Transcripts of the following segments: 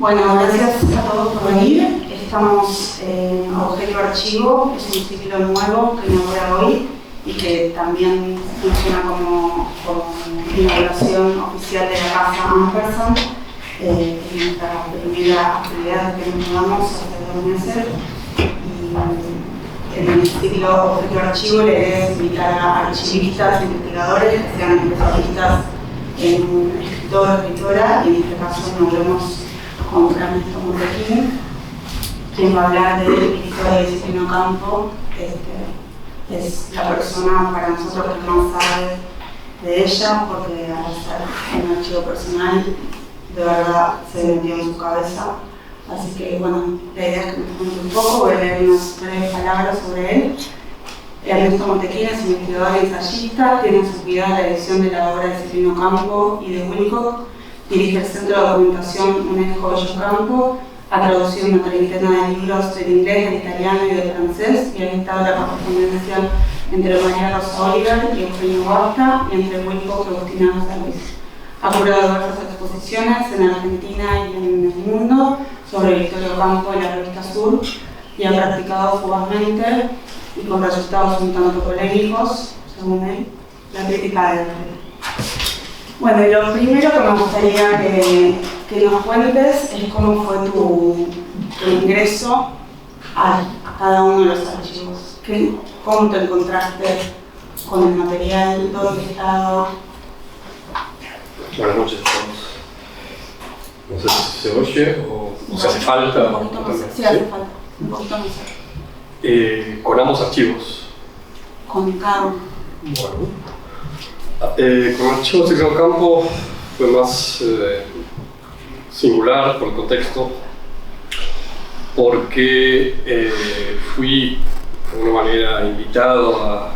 Bueno, gracias a todos por venir. Estamos en Objeto Archivo, es un ciclo nuevo que inaugura hoy y que también funciona como inauguración oficial de la Casa Ampersand. Es nuestra primera actividad que nos mudamos hace 2 meses. Y en el ciclo Objeto Archivo la idea es invitar a archivistas, investigadores que sean especialistas en escritor o escritora, y en este caso nos vemos con Ernesto Montequín, quien va a hablar del historia de Cifrino Campo. Es la persona para nosotros que más sabe de ella, porque al ser un archivo personal, de verdad se metió en su cabeza. Así que bueno, la idea es que nos cuente un poco, voy a leer unas breves palabras sobre él. Ernesto Montequín es investigador e ensayista, tiene en su cuidado la edición de la obra de Cifrino Campo y de Wilcock, dirige el Centro de Documentación UNESCO Bello Campo, ha traducido una treintena de libros del inglés, del italiano y del francés, y ha estado la correspondencia entre María Rosa Oliver y Eugenio Huerta, y entre Wilcock y Agustina José Luis. Ha curado diversas exposiciones en Argentina y en el mundo sobre el Victorio Campo en la revista Sur, y ha practicado fugazmente y con resultados un tanto polémicos, según él, la crítica del arte. Bueno, y lo primero que me gustaría que nos cuentes es cómo fue tu ingreso a cada uno de los archivos. ¿Cómo te encontraste con el material? ¿Dónde estaba? Buenas noches a todos. No sé si se oye o se hace falta. Un poquito más, sí, hace falta. Un poquito más. Con ambos archivos. Con cada uno. Bueno. Con el archivo de Cifrino Campo fue más singular por el contexto, porque fui de alguna manera invitado a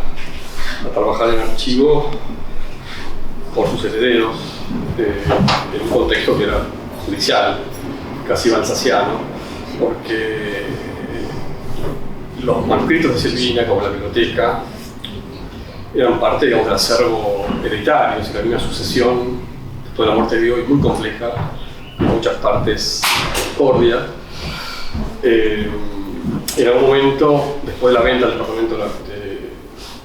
trabajar en archivo por sus herederos, en un contexto que era judicial, casi alsaciano, porque los manuscritos de Silvina, como la biblioteca, eran parte, digamos, del acervo hereditario, es decir, había una sucesión después de la muerte de Bioy muy compleja, en muchas partes discordia. En algún momento, después de la venta del departamento de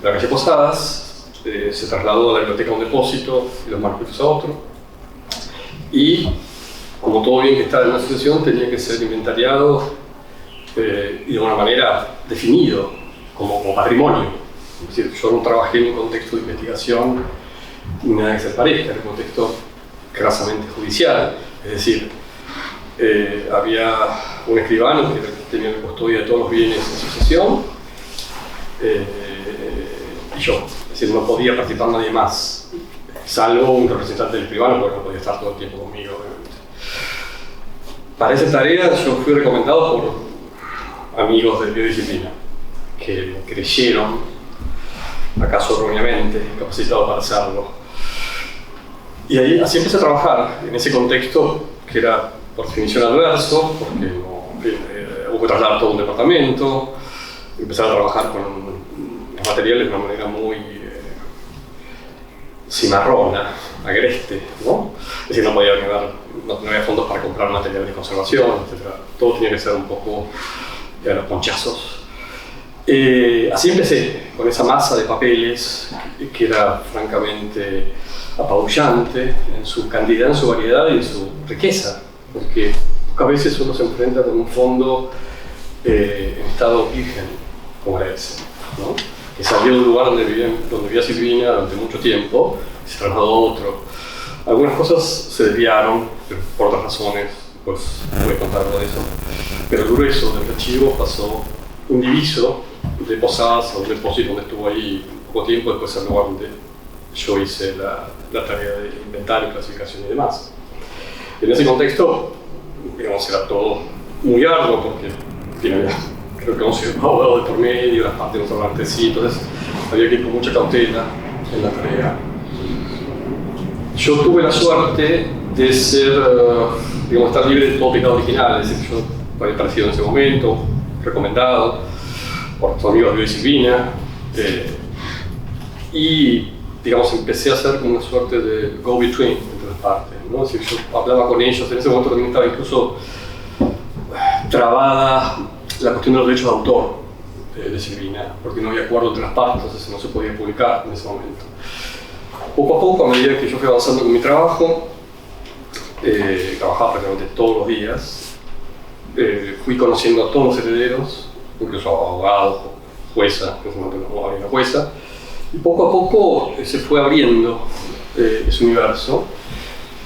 la calle Posadas, se trasladó a la biblioteca a un depósito y los manuscritos a otro. Y, como todo bien que está en una sucesión, tenía que ser inventariado y de alguna manera definido como patrimonio. Es decir, yo no trabajé en un contexto de investigación ni nada que se parezca, era un contexto grasamente judicial. Es decir, había un escribano que tenía la custodia de todos los bienes en sucesión, y yo. Es decir, no podía participar nadie más, salvo un representante del escribano, porque no podía estar todo el tiempo conmigo, obviamente. Para esa tarea yo fui recomendado por amigos de biodisciplina, que me creyeron, acaso erróneamente, capacitado para hacerlo. Y ahí, así empecé a trabajar en ese contexto que era por definición adverso, porque hubo que trasladar todo un departamento, empezar a trabajar con los materiales de una manera muy cimarrona, agreste, ¿no? Es decir, no había fondos para comprar materiales de conservación, etc. Todo tenía que ser un poco a los ponchazos. Así empecé, con esa masa de papeles que era francamente apabullante en su cantidad, en su variedad y en su riqueza, porque pocas veces uno se enfrenta con un fondo en estado virgen, como era ese, ¿no? Que salió de un lugar donde vivía Silvina durante mucho tiempo y se trasladó a otro. Algunas cosas se desviaron, pero por otras razones, pues voy a contar algo de eso. Pero el grueso del archivo pasó indiviso de Posadas a un depósito donde estuvo ahí poco tiempo, después al lugar donde yo hice la tarea de inventario, clasificación y demás. En ese contexto, digamos, era todo muy arduo porque creo que 11 abogados de por medio, las partes no estaban entre sí, entonces había que ir con mucha cautela en la tarea. Yo tuve la suerte de ser, digamos, estar libre de todo pecado original, es decir, yo había aparecido en ese momento, recomendado por tus amigos de Silvina, y digamos empecé a hacer como una suerte de go-between entre las partes, ¿no? Es decir, yo hablaba con ellos, en ese momento también estaba incluso trabada la cuestión de los derechos de autor de Silvina, porque no había acuerdo entre las partes, entonces no se podía publicar en ese momento. Poco a poco, a medida que yo fui avanzando con mi trabajo, trabajaba prácticamente todos los días, fui conociendo a todos los herederos, incluso abogados, jueza, en ese momento no había una jueza, y poco a poco se fue abriendo ese universo,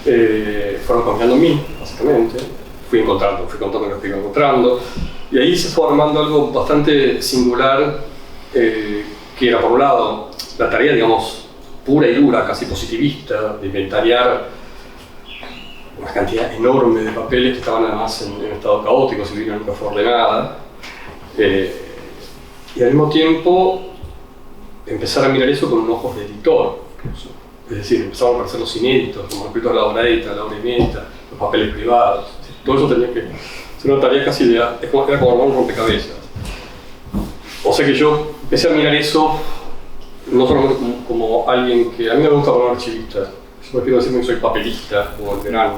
fueron confiando en mí, básicamente, fui contando lo que fui encontrando, y ahí se fue armando algo bastante singular, que era, por un lado, la tarea, digamos, pura y dura, casi positivista, de inventariar una cantidad enorme de papeles que estaban además en estado caótico, Silvina nunca fue ordenada, y al mismo tiempo empezar a mirar eso con ojos de editor, incluso. Es decir, empezaron a aparecer los inéditos, los manuscritos de la obra edita, la obra inédita, los papeles privados, todo eso tenía que ser una tarea casi de, era como armar un rompecabezas. O sea que yo empecé a mirar eso no solamente como alguien que, a mí me gusta como archivista, yo prefiero decirme que soy papelista, como el gran,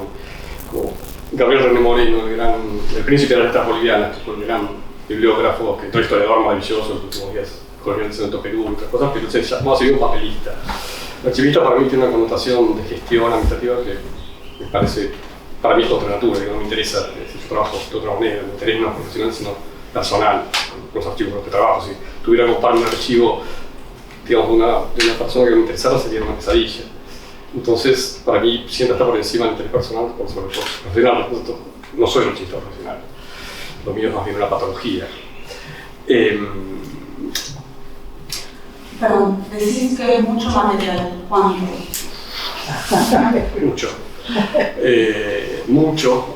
como Gabriel René Moreno, el príncipe de las letras bolivianas, que fue el gran bibliógrafo, que todo historiador maravilloso en los últimos días, colonial del Centro Perú y otras cosas, pero se llamó a seguir un papelista. El archivista para mí tiene una connotación de gestión administrativa que me parece, para mí es contra natura, que no me interesa si yo trabajo de otra manera, me interesa no profesional, sino personal, con los archivos con los que trabajo. Si tuviera que ocupar un archivo, digamos, de una persona que me interesara, sería una pesadilla. Entonces, para mí siempre está por encima del interés personal, por sobre todo profesional. No soy un archivista profesional, lo mío es más bien una patología. Perdón, decís que es mucho material, ¿cuánto? Mucho. Mucho.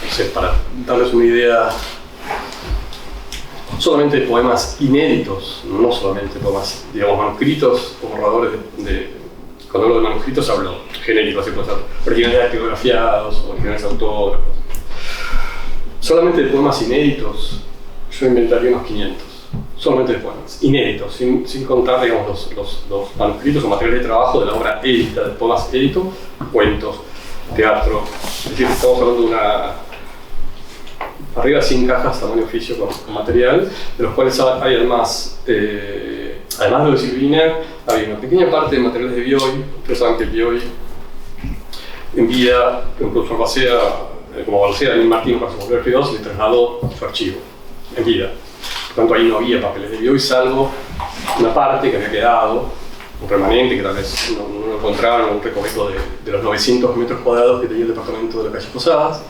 No sé, para darles una idea, solamente poemas inéditos, no solamente poemas, digamos, manuscritos o borradores cuando hablo de manuscritos hablo genéricos, así puede ser originales dactilografiados, originales autógrafos. Solamente de poemas inéditos, yo inventaría unos 500. Solamente de poemas inéditos, sin contar, digamos, los manuscritos o materiales de trabajo de la obra edita, de poemas éditos, cuentos, teatro. Es decir, estamos hablando de arriba de 100 cajas tamaño oficio con material, de los cuales hay además, además de lo de Silvina, hay una pequeña parte de materiales de Bioy. Ustedes saben que Bioy en vida, el profesor Balsea, como Balsea, Daniel Martín, para su volver F2, le trasladó su archivo en vida. Por tanto, ahí no había papeles de Bioy, salvo una parte que había quedado, un remanente que tal vez no lo encontraron en un recoveco de los 900 metros cuadrados que tenía el departamento de la calle Posadas.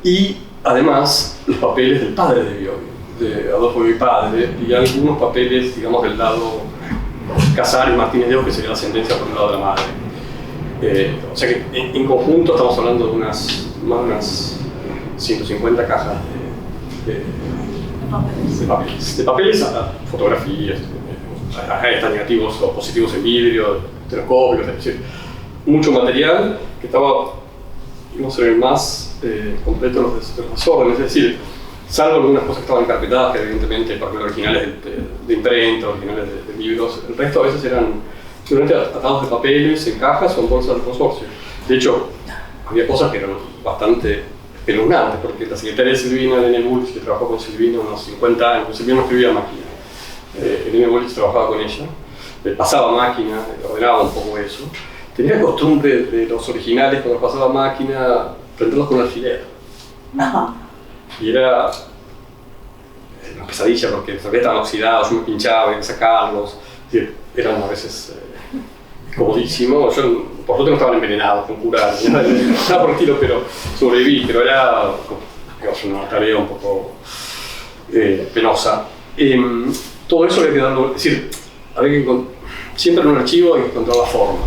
Y además, los papeles del padre de Bioy, de Adolfo Bioy padre, y algunos papeles, digamos, del lado Casares, Martínez de Ojo, que sería la ascendencia por el lado de la madre. O sea que en conjunto estamos hablando de unas 150 cajas de papeles a fotografías, a negativos o positivos en vidrio, telescópicos, es decir, mucho material que estaba, no sé, más completo de los desórdenes, es decir, salvo algunas cosas que estaban encarpetadas, que evidentemente, por ejemplo, originales de imprenta, originales de libros, el resto a veces eran simplemente atados de papeles en cajas o en bolsas de consorcio. De hecho, había cosas que eran bastante espeluznantes, porque la secretaria de Silvina, Elena Bulch, que trabajó con Silvina unos 50 años, Silvina no escribía a máquina, Elena Bulch trabajaba con ella, le pasaba a máquina, le ordenaba un poco eso. Tenía costumbre de los originales, cuando pasaba a máquina, prenderlos con un alfiler. Y era una pesadilla porque los alfileres estaban oxidados, yo me pinchaba, había que sacarlos. Es decir, eran a veces comodísimo. Yo, por suerte, no estaban envenenados con cura, nada por el estilo, pero sobreviví. Pero era una tarea un poco penosa. Todo eso había que darlo, es decir, siempre en un archivo hay que encontrar la forma,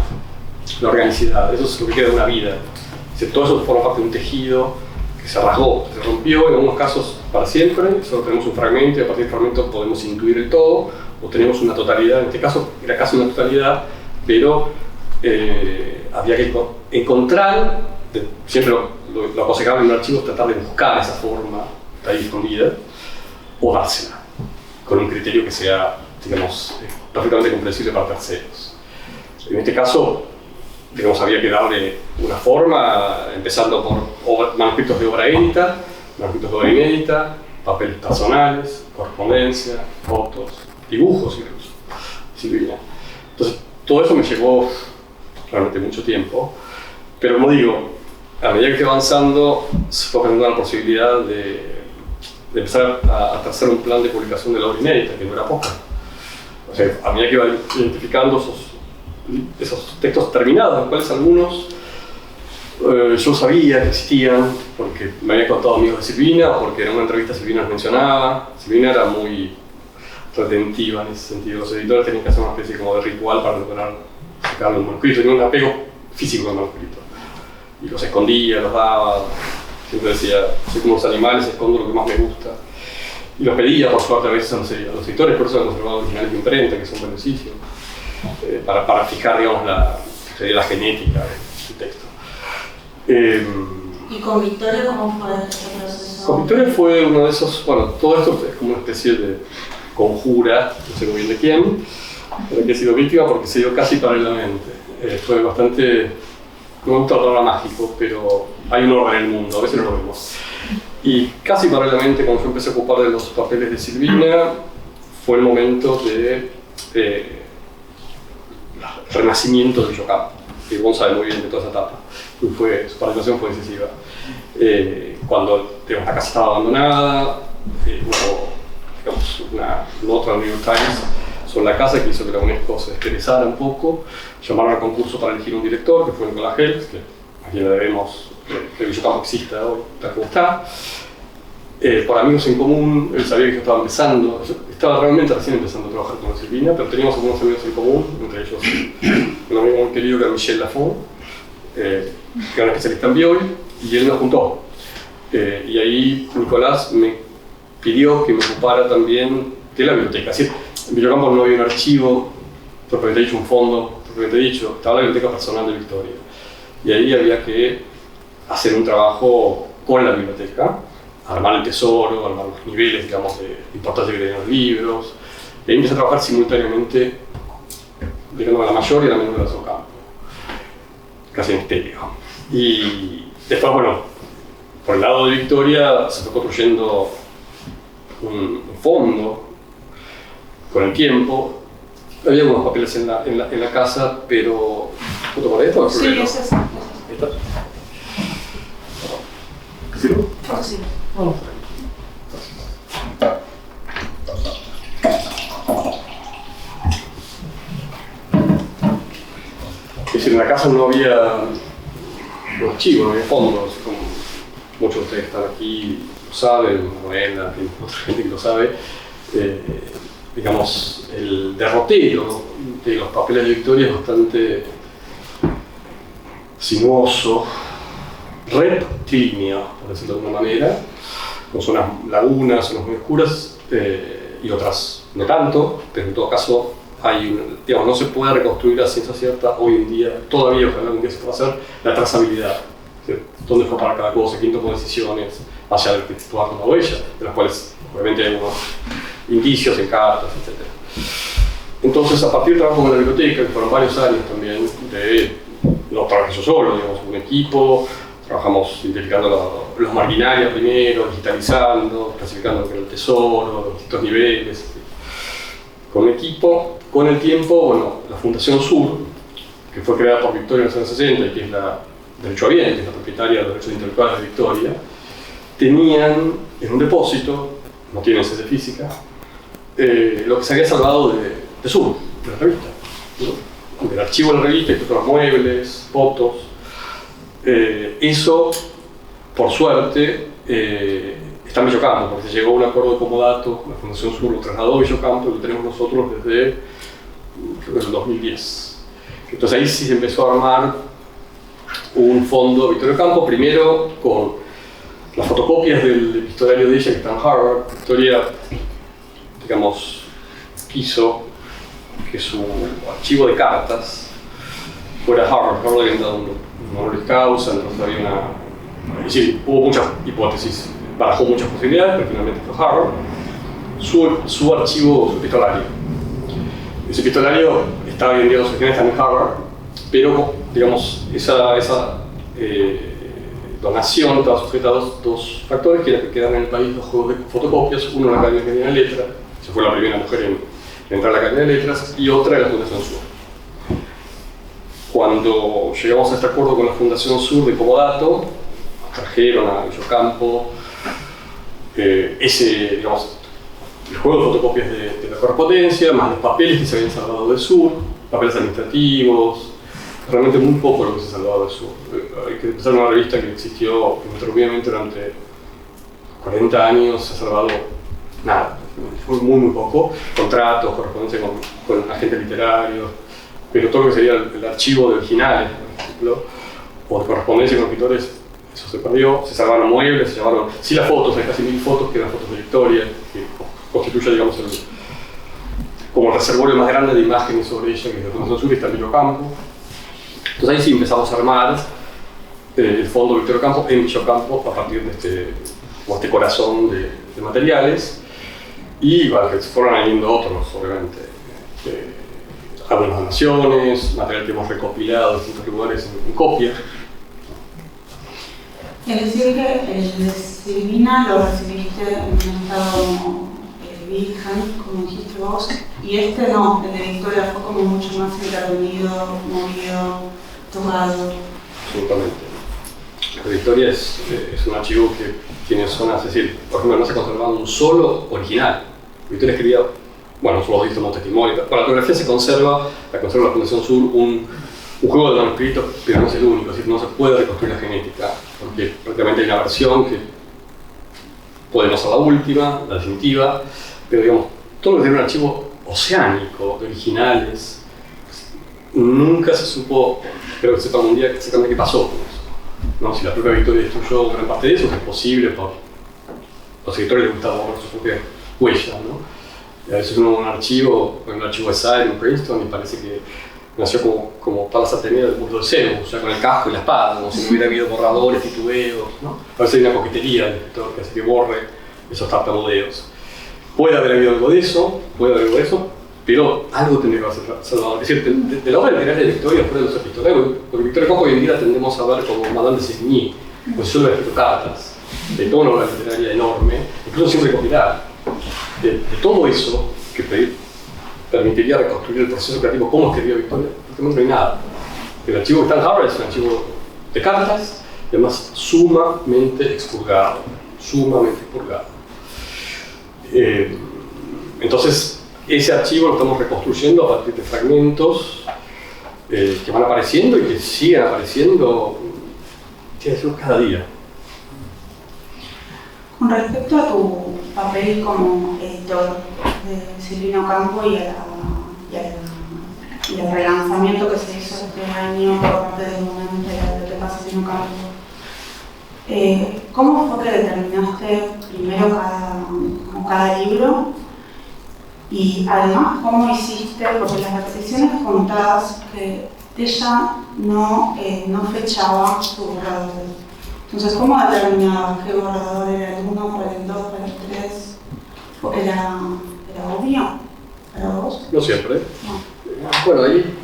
la organicidad, eso es lo que queda de una vida. Es decir, todo eso forma parte de un tejido que se rasgó, se rompió, en algunos casos para siempre, solo tenemos un fragmento y a partir del fragmento podemos intuir el todo, o tenemos una totalidad, en este caso era casi una totalidad, pero había que encontrar, siempre lo aconsejable en un archivo es tratar de buscar esa forma ahí escondida, o dársela, con un criterio que sea, digamos, perfectamente comprensible para terceros. En este caso, digamos, había que darle una forma, empezando por manuscritos de obra édita, manuscritos de obra inédita, papeles personales, correspondencia, fotos, dibujos incluso, Silvina. Entonces, todo eso me llevó realmente mucho tiempo, pero como digo, a medida que fui avanzando, se fue presentando la posibilidad de empezar a trazar un plan de publicación de la obra inédita, que no era poca. O sea, a medida que iba identificando esos textos terminados, de los cuales algunos yo sabía que existían, porque me habían contado amigos de Silvina, o porque en una entrevista Silvina los mencionaba. Silvina era muy retentiva en ese sentido. Los editores tenían que hacer una especie como de ritual para lograr sacarle un manuscrito. Tenía un apego físico al manuscrito. Y los escondía, los daba. Siempre decía, soy como los animales, escondo lo que más me gusta. Y los pedía, por suerte, a veces a los editores, por eso han conservado originales de imprenta, que son beneficios, para fijar, digamos, la genética del texto. ¿Y con Victoria cómo fue este proceso? Con Victoria fue uno de esos, bueno, todo esto es como una especie de conjura, no sé muy bien de quién, de la que he sido víctima porque se dio casi paralelamente. Fue bastante, no me gusta la palabra mágico, pero hay un orden en el mundo, a veces no lo vemos. Y casi paralelamente, cuando yo empecé a ocupar de los papeles de Silvina, fue el momento de renacimiento de Villocampo, que Gon sabe muy bien de toda esa etapa. Y su participación fue decisiva. Cuando digamos, la casa estaba abandonada, hubo digamos, una nota del New York Times sobre la casa que hizo que la UNESCO se estresara un poco. Llamaron al concurso para elegir un director, que fue Nicolás Helps, que a quien le debemos que Villocampo exista hoy, tal como está. Por amigos en común, él sabía que yo estaba empezando, estaba realmente recién empezando a trabajar con Silvina, pero teníamos algunos amigos en común, entre ellos un amigo muy querido que era Michel Lafont, que era un especialista en Biol, y él nos juntó. Y ahí Nicolás me pidió que me ocupara también de la biblioteca. Así, en Villocampo no había un archivo, propiamente dicho un fondo, propiamente dicho, estaba la biblioteca personal de Victoria. Y ahí había que hacer un trabajo con la biblioteca, armar el tesoro, armar los niveles, digamos, de importancia que tenían los libros. Y ahí empecé a trabajar simultáneamente, dedicándome a la mayor y a la menor de las Ocampo, casi en estéreo. Y después, bueno, por el lado de Victoria se fue construyendo un fondo con el tiempo. Había algunos papeles en la casa, pero... ¿Puedo tomar esto? Sí, es eso. ¿Esta? ¿Qué sirve? Sí. Vamos. Es decir, en la casa no había un archivo, no había fondos, como muchos de ustedes están aquí, lo saben, Noela, otra gente que lo sabe. Digamos, el derrotero de los papeles de Victoria es bastante sinuoso, rectilíneo, por decirlo de alguna manera, con zonas lagunas, zonas muy oscuras y otras no tanto, pero en todo caso digamos, no se puede reconstruir a ciencia cierta hoy en día, todavía ojalá algún día se pueda hacer, la trazabilidad, dónde fue para cada cosa, quién tomó decisiones, allá del textual como huella, de las cuales obviamente hay unos indicios en cartas, etc. Entonces, a partir del trabajo con la biblioteca, que fueron varios años también, no trabajé yo solo, digamos, un equipo, trabajamos identificando los marginarias primero, digitalizando, clasificando lo que era el tesoro, los distintos niveles. Con un equipo, con el tiempo, bueno, la Fundación Sur, que fue creada por Victoria en los años 60 y que es la derechohabiente, que es la propietaria de los derechos intelectuales de Victoria, tenían en un depósito, no tienen ciencia física, lo que se había salvado de Sur, de la revista, ¿no? Del archivo de la revista, y otros muebles, fotos. Eso, por suerte, está en Villocampo, porque se llegó a un acuerdo de comodato, la Fundación Sur lo trasladó a Villocampo y lo tenemos nosotros desde, creo que es el 2010. Entonces ahí sí se empezó a armar un fondo de Victoria Ocampo, primero con las fotocopias del epistolario de ella que está en Harvard. Victoria, digamos, quiso que su archivo de cartas fuera Harvard. Harvard había dado un honoris causa, entonces había una... Es decir, hubo muchas hipótesis, barajó muchas posibilidades, pero finalmente fue Harvard. Su archivo, su epistolario. Ese epistolario está hoy en día, los originales están en Harvard, pero digamos, esa donación estaba sujeta a dos factores, que era que quedaran en el país 2 juegos de fotocopias, uno en la Academia de Letras, se fue la primera mujer en entrar a la Academia de Letras, y otra en la Fundación Sur. Cuando llegamos a este acuerdo con la Fundación Sur de Comodato, trajeron a Villocampo digamos, el juego de fotocopias de la correspondencia, más los papeles que se habían salvado del Sur, papeles administrativos, realmente muy poco lo que se ha salvado del Sur. Hay que pensar en una revista que existió ininterrumpidamente durante 40 años, se ha salvado nada, fue muy poco, contratos, correspondencia con agentes literarios, pero todo lo que sería el archivo de originales, por ejemplo, o de correspondencia con escritores, eso se perdió, se salvaron muebles, se llevaron, sí, las fotos, hay casi 1000 fotos que eran fotos de Victoria, que constituye, digamos, como el reservorio más grande de imágenes sobre ella, que es la Fundación Sur, y está en Villocampo. Entonces ahí sí empezamos a armar el fondo Victoria Ocampo en Villocampo a partir de este corazón de materiales, y bueno, que se fueron añadiendo otros, obviamente. Algunas donaciones, material que hemos recopilado de distintos lugares en copia. Es decir, que el de Silvina lo recibiste en un estado virgen, como dijiste vos, y este no, el de Victoria fue como mucho más intervenido, movido, tocado. Absolutamente. La Victoria es un archivo que tiene zonas, es decir, por ejemplo, no se ha conservado un solo original. Victoria escribía, bueno, solo visto como testimonio. Para la fotografía se conserva, la Fundación Sur, un juego de manuscritos, pero no es el único, es decir, no se puede reconstruir la genética, porque prácticamente hay una versión que puede no ser la última, la definitiva, pero digamos, todo lo que tiene un archivo oceánico de originales, nunca se supo, creo que sepa un día exactamente qué pasó con eso. ¿No? Si la propia Victoria destruyó gran parte de eso, que es posible por los escritores les gustaba borrar su propia huella, ¿no? Y a veces uno en un archivo, en un archivo de SAE en Princeton, y parece que nació como Palas Atenea del mundo de Cero, o sea, con el casco y la espada, como si no hubiera habido borradores, titubeos, ¿no? A veces hay una coquetería del escritor que hace que borre esos tartamudeos. Puede haber habido algo de eso, pero algo tendría que haber salvado. Es decir, de la obra literaria de Victoria, fuera de los epistolarios, porque Victoria Ocampo hoy en día tendemos a ver como Madame de Sévigné, pues solo ha escrito cartas, de toda una obra literaria enorme, incluso sin recopilar. De todo eso que permitiría reconstruir el proceso creativo como escribió Victoria, prácticamente no hay nada. El archivo que está en Harvard es un archivo de cartas, y además sumamente expurgado. Entonces, ese archivo lo estamos reconstruyendo a partir de fragmentos que van apareciendo y que siguen apareciendo cada día. Con respecto a tu papel como editor de Silvina Ocampo y al relanzamiento que se hizo este año por parte del Monumento de la Biblioteca Silvina Ocampo, ¿cómo fue que determinaste primero cada libro? Y además, ¿cómo hiciste? Porque las repeticiones contadas que ella no fechaba su borrador. Entonces, ¿cómo determinabas qué borrador era el 1, para el 2, para el 3? ¿Era obvio para vos? No siempre. No. Bueno, ahí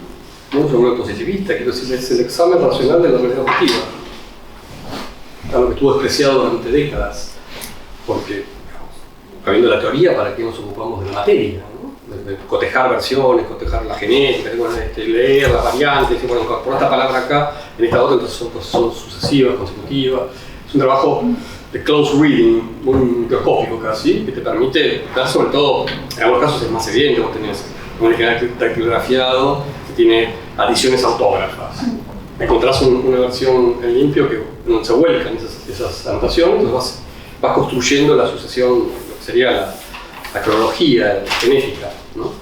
no soy un positivista, quiero decir, es el examen racional de la realidad objetiva. Algo que estuvo despreciado durante décadas, porque, habiendo la teoría, ¿para qué nos ocupamos de la materia? ¿No? De cotejar versiones, cotejar la genética, leer las variantes, decir, bueno, por esta palabra acá, en esta otra, entonces son sucesivas, consecutivas. Es un trabajo de close reading, muy microscópico casi, que te permite dar, sobre todo, en algunos casos es más evidente, vos tenés un original dactilografiado que tiene adiciones autógrafas. Encontrás una versión en limpio que se vuelcan esas anotaciones, entonces vas construyendo la sucesión, lo que sería la cronología genética, ¿no?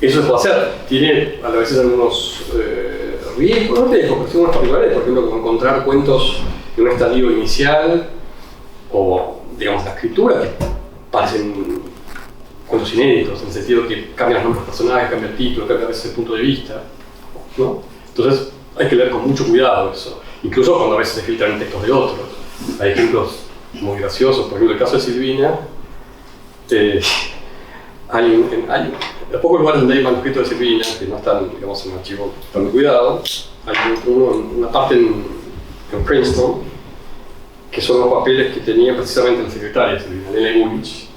Eso se puede hacer. Tiene a veces algunos riesgos, pero tiene unos particulares, por ejemplo, como encontrar cuentos en un estadio inicial o, digamos, la escritura, que parecen cuentos inéditos, en el sentido que cambian los nombres de personajes, cambia el título, cambia a veces el punto de vista, ¿no? Entonces, hay que leer con mucho cuidado eso, incluso cuando a veces se filtran textos de otros. Hay ejemplos muy graciosos, por ejemplo, el caso de Silvina, hay los pocos lugares donde hay manuscritos de Silvina, que no están, digamos, en un archivo tan cuidado, hay una parte en Princeton, que son los papeles que tenía precisamente la secretaria de Silvina, Elena Igulich,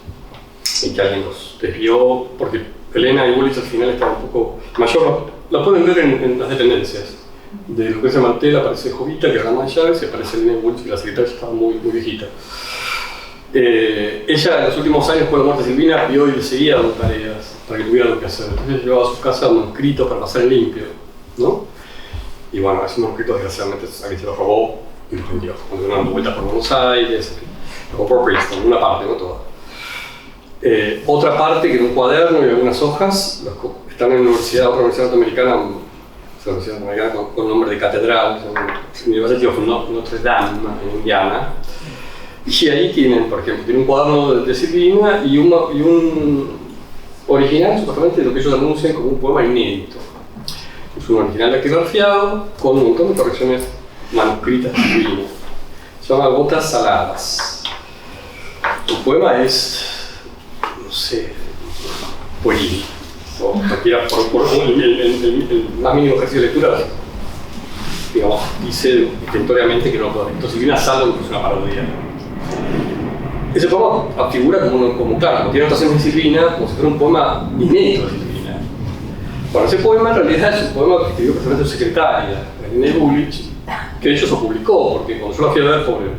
y que alguien los desvió, porque Elena Igulich al final estaba un poco mayor, la pueden ver en las dependencias. De Lucrecia Mantel aparece Jovita, que era la ama de llaves, y aparece Elena Igulich, que la secretaria estaba muy viejita. Ella en los últimos años, después de la muerte de Silvina, vio y le seguía dando tareas para que tuviera lo que hacer. Entonces llevaba a su casa manuscritos para pasar en limpio, ¿no? Y bueno, esos manuscritos desgraciadamente alguien se los robó y los vendió. Cuando iban dando vueltas por Buenos Aires, o por Princeton, una parte, no toda. Otra parte, que en un cuaderno y algunas hojas, están en una universidad, otra universidad norteamericana, con nombre de catedral, University of Notre Dame, en Indiana. Y ahí tienen, por ejemplo, tienen un cuaderno de Silvina y un original, supuestamente lo que ellos anuncian como un poema inédito. Es un original dactilografiado con un montón de correcciones manuscritas de Silvina. Se llama Gotas Saladas. El poema es, no sé, pueril, o cualquiera, por el más mínimo ejercicio de lectura, digamos, dice estentoriamente que no lo correcto. Silvina salvo que es una parodia. Ese poema figura como claro, tiene notaciones de Silvina, como si fuera un poema inédito de Silvina. Bueno, ese poema en realidad es un poema que escribió precisamente su secretaria, Elena Igulich, que de hecho se publicó, porque cuando yo la fui a ver, pobre,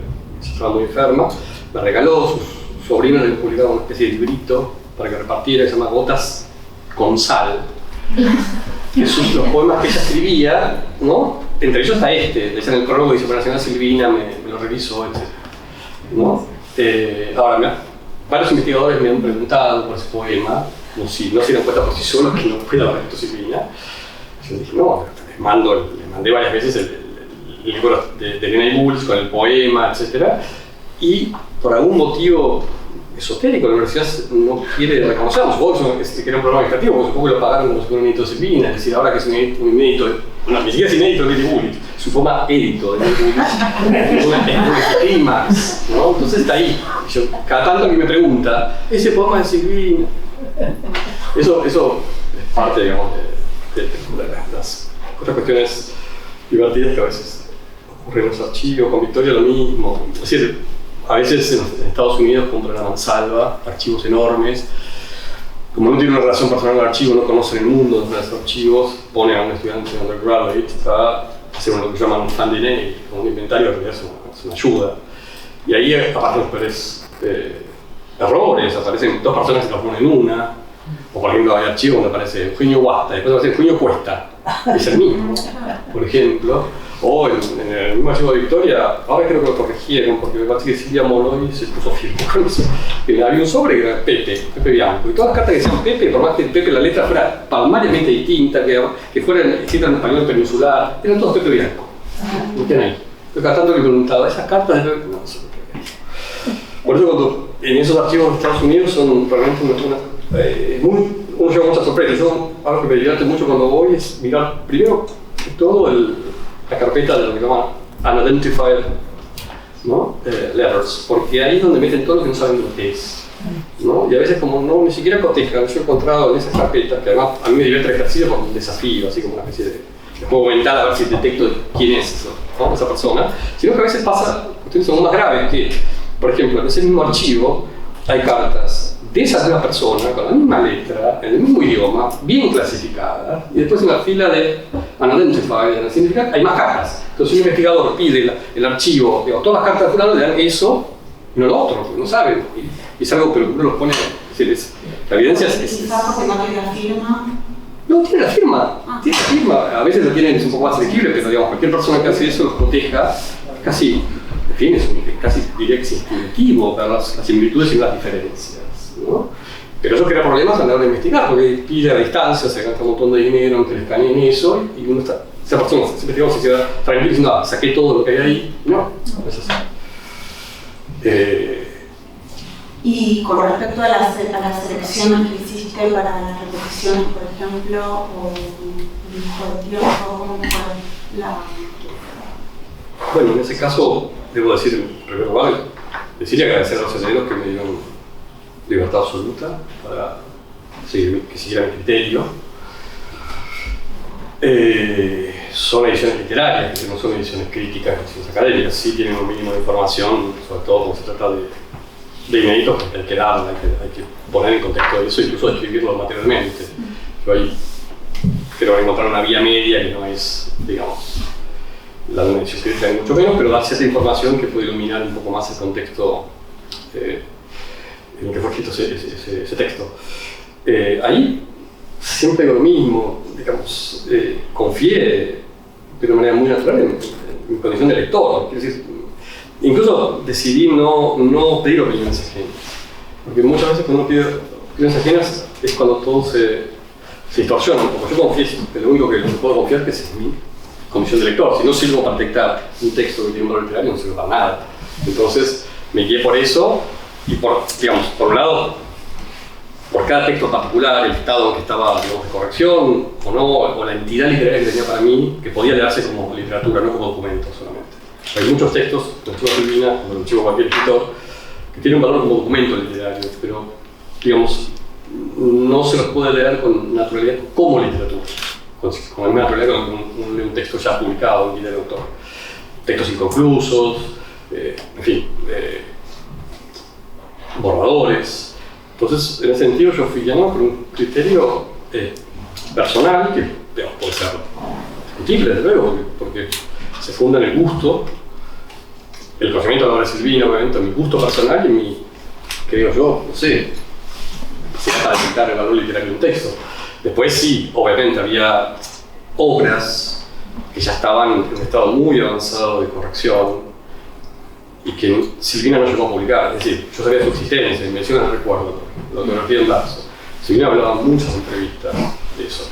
estaba muy enferma, me regaló, sus sobrinos le publicaron una especie de librito para que repartiera, que se llama Gotas con Sal, que son los poemas que ella escribía, ¿no? Entre ellos está en el prólogo dice, Operación Silvina, me lo revisó, etc. ¿No? Ahora, varios investigadores me han preguntado por ese poema, como si no se dieran cuenta por sí solos que no puede haber escrito Silvina. Yo dije, no, le mandé varias veces el libro de Elena Igulich con el poema, etc. Y por algún motivo esotérico la universidad no quiere reconocerlo. Supongo que era un problema administrativo, porque supongo que lo pagaron como si fuera un inédito de Silvina, es decir, ahora que es un inédito, no, ni siquiera es inédito de Elena Igulich, es un poema édito de Elena Igulich, es un clímax, ¿no? Entonces está ahí. Yo, cada tanto que me pregunta, ese poema de Silvina, eso es parte, digamos, de las otras cuestiones divertidas que a veces ocurren en los archivos. Con Victoria lo mismo. Es decir, a veces en Estados Unidos compran a mansalva archivos enormes. Como no tiene una relación personal con el archivo, no conocen el mundo de esos archivos, ponen a un estudiante undergraduate a hacer lo que llaman un funding aid, un inventario, que en realidad es una ayuda. Y ahí aparecen los peores errores, aparecen dos personas que se transforman en una. O por ejemplo hay archivos donde aparece Eugenio Guasta, después aparece Eugenio Cuesta, es el mismo, por ejemplo. O en el mismo archivo de Victoria, ahora creo que lo corrigieron porque me parece que Silvia Molloy se puso firme con eso. Había un sobre que era Pepe Bianco, y todas las cartas que decían Pepe, por más que Pepe la letra fuera palmariamente distinta, que fueran escritas en español peninsular, eran todos Pepe Bianco. ¿No tienen ahí? Yo cada tanto que preguntaba, ¿esas cartas de Pepe? No sé. Por eso cuando en esos archivos de Estados Unidos son realmente uno lleva muchas sorpresas. Yo, algo que me divierte mucho cuando voy es mirar primero todo la carpeta de lo que llaman unidentified, ¿no? Letters, porque ahí es donde meten todo lo que no saben lo que es, ¿no? Y a veces como no, ni siquiera cotejan. Yo he encontrado en esas carpetas, que además a mí me divierte el ejercicio como un desafío, así como una especie de juego mental a ver si detecto quién es eso, ¿no? Esa persona, sino que a veces pasa cuestiones son más graves, que por ejemplo en ese mismo archivo hay cartas de esa misma persona, con la misma letra, en el mismo idioma, bien clasificadas, y después en la fila de unidentified, hay más cartas. Entonces un investigador pide el archivo, todas las cartas de fulano le dan eso y no lo otro, porque no saben. Y es algo que uno los pone, es decir, la evidencia es... Quizás porque no tiene la firma. No, tiene la firma, tiene la firma. A veces lo tienen, es un poco más asequible, pero digamos, cualquier persona que hace eso los proteja, casi, en fin, casi diría que es instintivo ver las similitudes y las diferencias, ¿no? Pero eso crea problemas a la hora de investigar, porque pide a distancia, se gasta un montón de dinero aunque le escaneen eso, y uno está, esa persona, ese investigador se queda tranquilo diciendo, saqué todo lo que hay ahí. No es así. Y con respecto a las selecciones que hiciste para las repeticiones, por ejemplo, o dibujo de tiempo, ¿cómo fue la...? Bueno, en ese caso, debo decir, en primer lugar, decirle agradecer a los herederos que me dieron libertad absoluta para que siguieran el criterio. Son ediciones literarias, que no son ediciones críticas, ediciones académicas, sí tienen un mínimo de información, sobre todo cuando se trata de inéditos, que hay que darla, hay que poner en contexto de eso, incluso describirlo materialmente. Yo ahí creo encontrar una vía media que no es, digamos, la de una edición crítica ni mucho menos, pero dar cierta información que puede iluminar un poco más el contexto en el que fue escrito ese texto. Ahí siempre digo lo mismo, digamos, confié de una manera muy natural en mi condición de lector. Quiero decir, incluso decidí no pedir opiniones ajenas, porque muchas veces cuando uno pide opiniones ajenas es cuando todo se distorsiona un poco. Yo confieso que lo único que puedo confiar es que es mi condición de lector. Si no sirvo para detectar un texto que tiene un valor literario, no sirve para nada. Entonces me guié por eso y digamos, por un lado, por cada texto particular, el estado en que estaba, digamos, de corrección o no, o la entidad literaria que tenía para mí, que podía leerse como literatura, no como documento solamente. Hay muchos textos, de Archivo Silvina, como el archivo cualquier escritor, que tienen un valor como documento literario, pero, digamos, no se los puede leer con naturalidad como literatura, con la misma naturalidad que un texto ya publicado en guía del autor. Textos inconclusos, en fin, borradores. Entonces, en ese sentido, yo fui llamado por un criterio personal, que digamos, puede ser discutible, desde luego, porque se funda en el gusto, el conocimiento de la obra de Silvina, obviamente, en mi gusto personal y en mi, que digo yo, no sé, para detectar el valor literario de un texto. Después sí, obviamente, había obras que ya estaban en un estado muy avanzado de corrección y que Silvina no llegó a publicar. Es decir, yo sabía de su existencia, y mencioné el recuerdo, la autografía en Lazo. Silvina hablaba en muchas entrevistas de eso.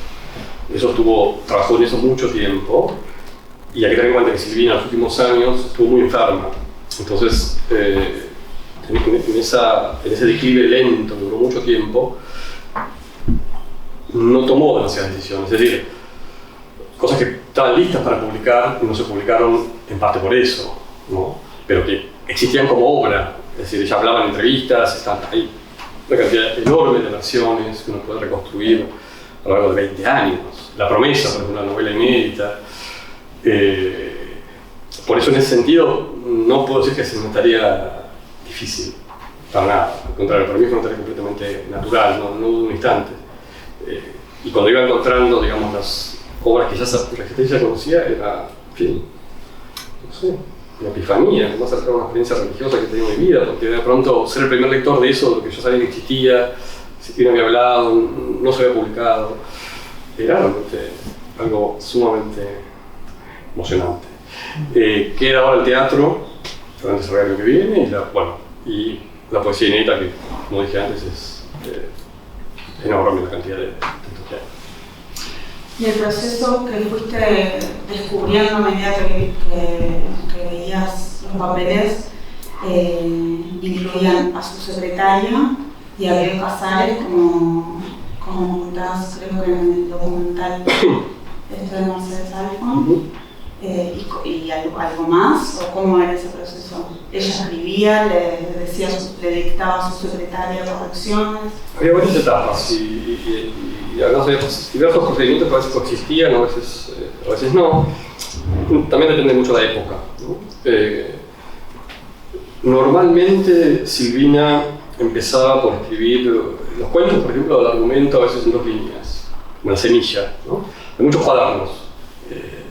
Trabajó en eso mucho tiempo, y hay que tener en cuenta que Silvina en los últimos años estuvo muy enferma. Entonces, en ese declive lento que duró mucho tiempo, no tomó demasiadas decisiones. Es decir, cosas que estaban listas para publicar y no se publicaron en parte por eso, ¿no? Pero que existían como obra. Es decir, ella hablaba en entrevistas, están ahí una cantidad enorme de versiones que uno puede reconstruir a lo largo de 20 años. La promesa, por ejemplo, una novela inédita. Por eso, en ese sentido, no puedo decir que sea una tarea difícil, para nada. Al contrario, para mí fue una tarea completamente natural, no dudo un instante. Y cuando iba encontrando, digamos, las obras que ya conocía, era, en fin, no sé, una epifanía, más cerca de una experiencia religiosa que he tenido en mi vida, porque de pronto ser el primer lector de eso, de lo que yo sabía que existía, si no había hablado, no se había publicado, era realmente algo sumamente emocionante. Queda ahora el teatro, durante ese año que viene, y la poesía inédita, que, como dije antes, es enorme la cantidad de textos que hay. Y el proceso que fuiste descubriendo a medida que veías los papeles, incluían a su secretaria y a Gabriel Casares, como contás, creo que en el documental de Mercedes Alfon, y algo más, o cómo era ese proceso. Ella escribía, le dictaba a su secretaria correcciones. Había varias etapas y además había diversos procedimientos que a veces coexistían, a veces no. También depende mucho de la época, ¿no? Normalmente Silvina empezaba por escribir los cuentos, por ejemplo, del argumento, a veces en 2 líneas, como la semilla, ¿no? Hay muchos cuadernos.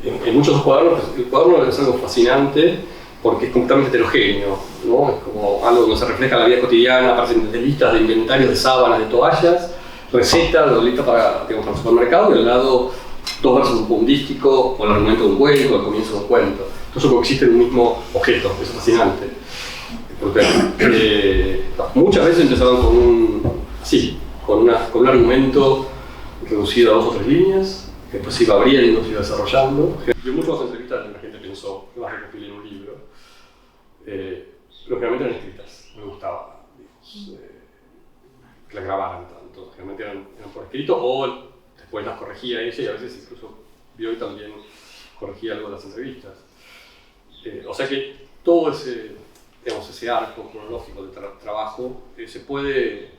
En muchos de los cuadernos, el cuaderno es algo fascinante porque es completamente heterogéneo, ¿no? Es como algo donde se refleja la vida cotidiana, aparecen desde listas de inventarios de sábanas, de toallas, recetas, listas para el supermercado, y al lado 2 versos de un poemístico, o el argumento de un cuento, o el comienzo de un cuento. Todo eso coexiste en un mismo objeto, eso es fascinante. Porque muchas veces empezaban con un argumento reducido a 2 o 3 líneas, que después se iba abriendo, se iba desarrollando. Yo muchas más entrevistas la gente pensó que las recopilé en un libro, pero generalmente eran escritas, no me gustaba, digamos, que las grabaran tanto, generalmente eran por escrito o después las corregía ella, y a veces incluso yo también corregía algo de las entrevistas. O sea que todo ese arco cronológico de trabajo se puede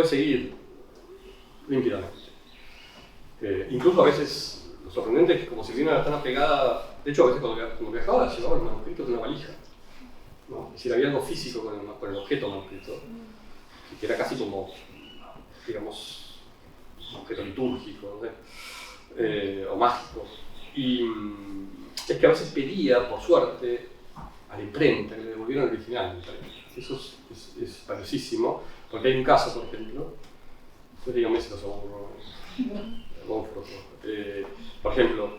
seguir límpidamente. Incluso a veces lo sorprendente es que como Silvina era tan apegada, de hecho a veces cuando viajaba llevaba el manuscrito de una valija, ¿no? Es decir, había algo físico con el objeto manuscrito, que era casi como, digamos, un objeto litúrgico, ¿no? O mágico. Y es que a veces pedía, por suerte, a la imprenta que le devolvieran el original. Eso es valiosísimo, porque hay un caso, por ejemplo, entonces dígame si los aburro, por ejemplo,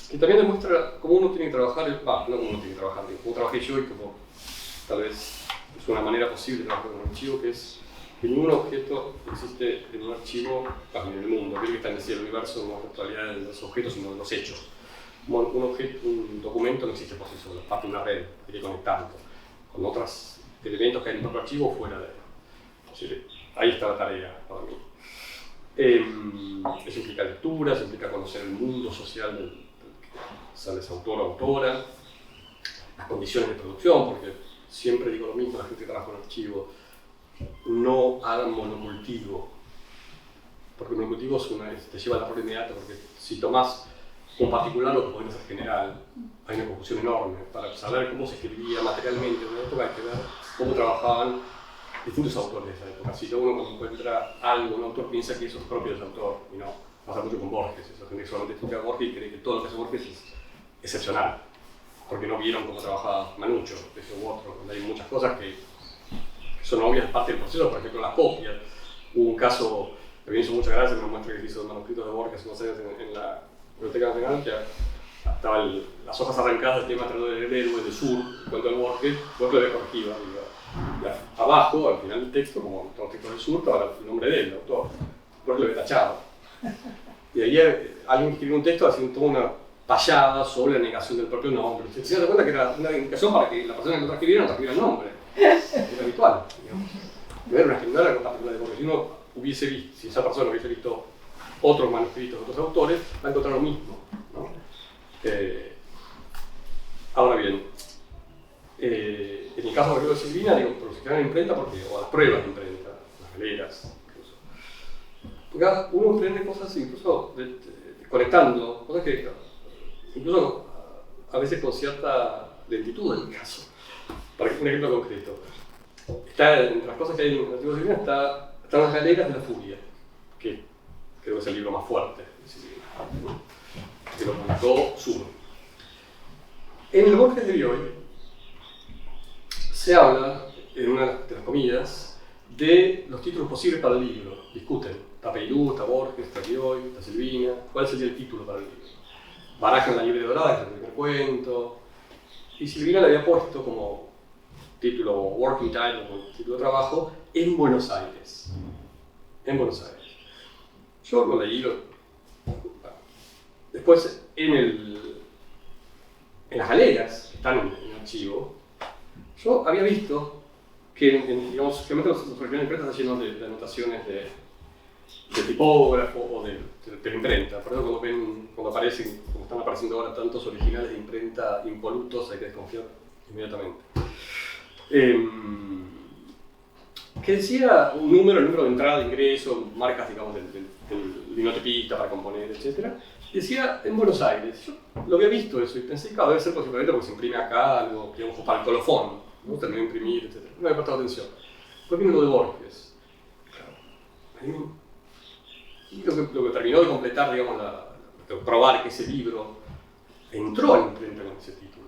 que también demuestra cómo uno tiene que trabajar, no cómo uno tiene que trabajar, cómo trabajé yo y cómo tal vez es una manera posible de trabajar con un archivo, que es que ningún objeto existe en un archivo en el mundo, aquel que está en el universo, no en la actualidad de los objetos, sino de los hechos. Un documento no existe por sí solo, es parte de una red, hay que conectarlo con otros elementos que hay en el propio archivo fuera de él. Es decir, ahí está la tarea para mí. Eso implica lectura, eso implica conocer el mundo social del que sale ese autor o autora, las condiciones de producción, porque siempre digo lo mismo, la gente que trabaja en archivo, no hagan monocultivo, porque el monocultivo te lleva a la error inmediata, porque si tomás un particular lo que podría ser general, hay una confusión enorme. Para saber cómo se escribía materialmente en una época hay que ver cómo trabajaban distintos autores de esa época. Si uno cuando encuentra algo, un autor piensa que eso es propio del autor, y no, pasa mucho con Borges. Esa gente que solamente estudia a Borges y cree que todo lo que hace Borges es excepcional, porque no vieron cómo trabajaba Manucho, ese u otro, donde hay muchas cosas que son obvias, parte del proceso, por ejemplo las copias. Hubo un caso que me hizo mucha gracia, que me muestra que se hizo manuscritos de Borges hace unos años en la Biblioteca Nacional, que estaban las hojas arrancadas del tema del héroe del sur, el cuento de Borges lo había corregido. Abajo, al final del texto, como todo el texto del sur, estaba el nombre de él, el autor. Borges lo había tachado. Y ahí alguien escribió un texto haciendo toda una payada sobre la negación del propio nombre. Se dio cuenta que era una indicación para que la persona que lo transcribiera no transcribiera el nombre. Era habitual, digamos. No era una particular de Borges. Si uno hubiese visto, si esa persona hubiese visto otros manuscritos de otros autores, va a encontrar lo mismo, ¿no? Ahora bien, en el caso de Silvina, digo, pero se quedan en imprenta porque, o las pruebas de imprenta, las galeras, incluso. Porque uno aprende cosas incluso conectando, cosas que incluso a veces con cierta lentitud en mi caso. Para un ejemplo concreto, entre las cosas que hay en el archivo de Silvina están las galeras de la furia, que creo que es el libro más fuerte de Silvina, que lo publicó Sur. En el Borges de hoy se habla, en una de las comillas, de los títulos posibles para el libro. Discuten, está Peirú, está Borges, está Bioy, está Silvina, ¿cuál sería el título para el libro? Barajan la liebre dorada, que es el primer cuento, y Silvina le había puesto como título, working title, como título de trabajo, En Buenos Aires. En Buenos Aires. Yo lo leí, después en las galeras, que están en el archivo, yo había visto que, digamos, generalmente los originales de imprenta están llenos de anotaciones de tipógrafo o de la imprenta. Por eso cuando están apareciendo ahora tantos originales de imprenta impolutos, hay que desconfiar inmediatamente. Que decía un número, el número de entrada, de ingreso, marcas, digamos, del linotipista para componer, etc. Decía en Buenos Aires. Yo lo había visto eso y pensé que debe ser posiblemente porque se imprime acá algo, digamos, para el colofón, ¿no? Terminó de imprimir, etc. No había prestado atención. Después vino lo de Borges. Claro. Y lo que terminó de completar, digamos, de probar que ese libro entró en imprenta con ese título,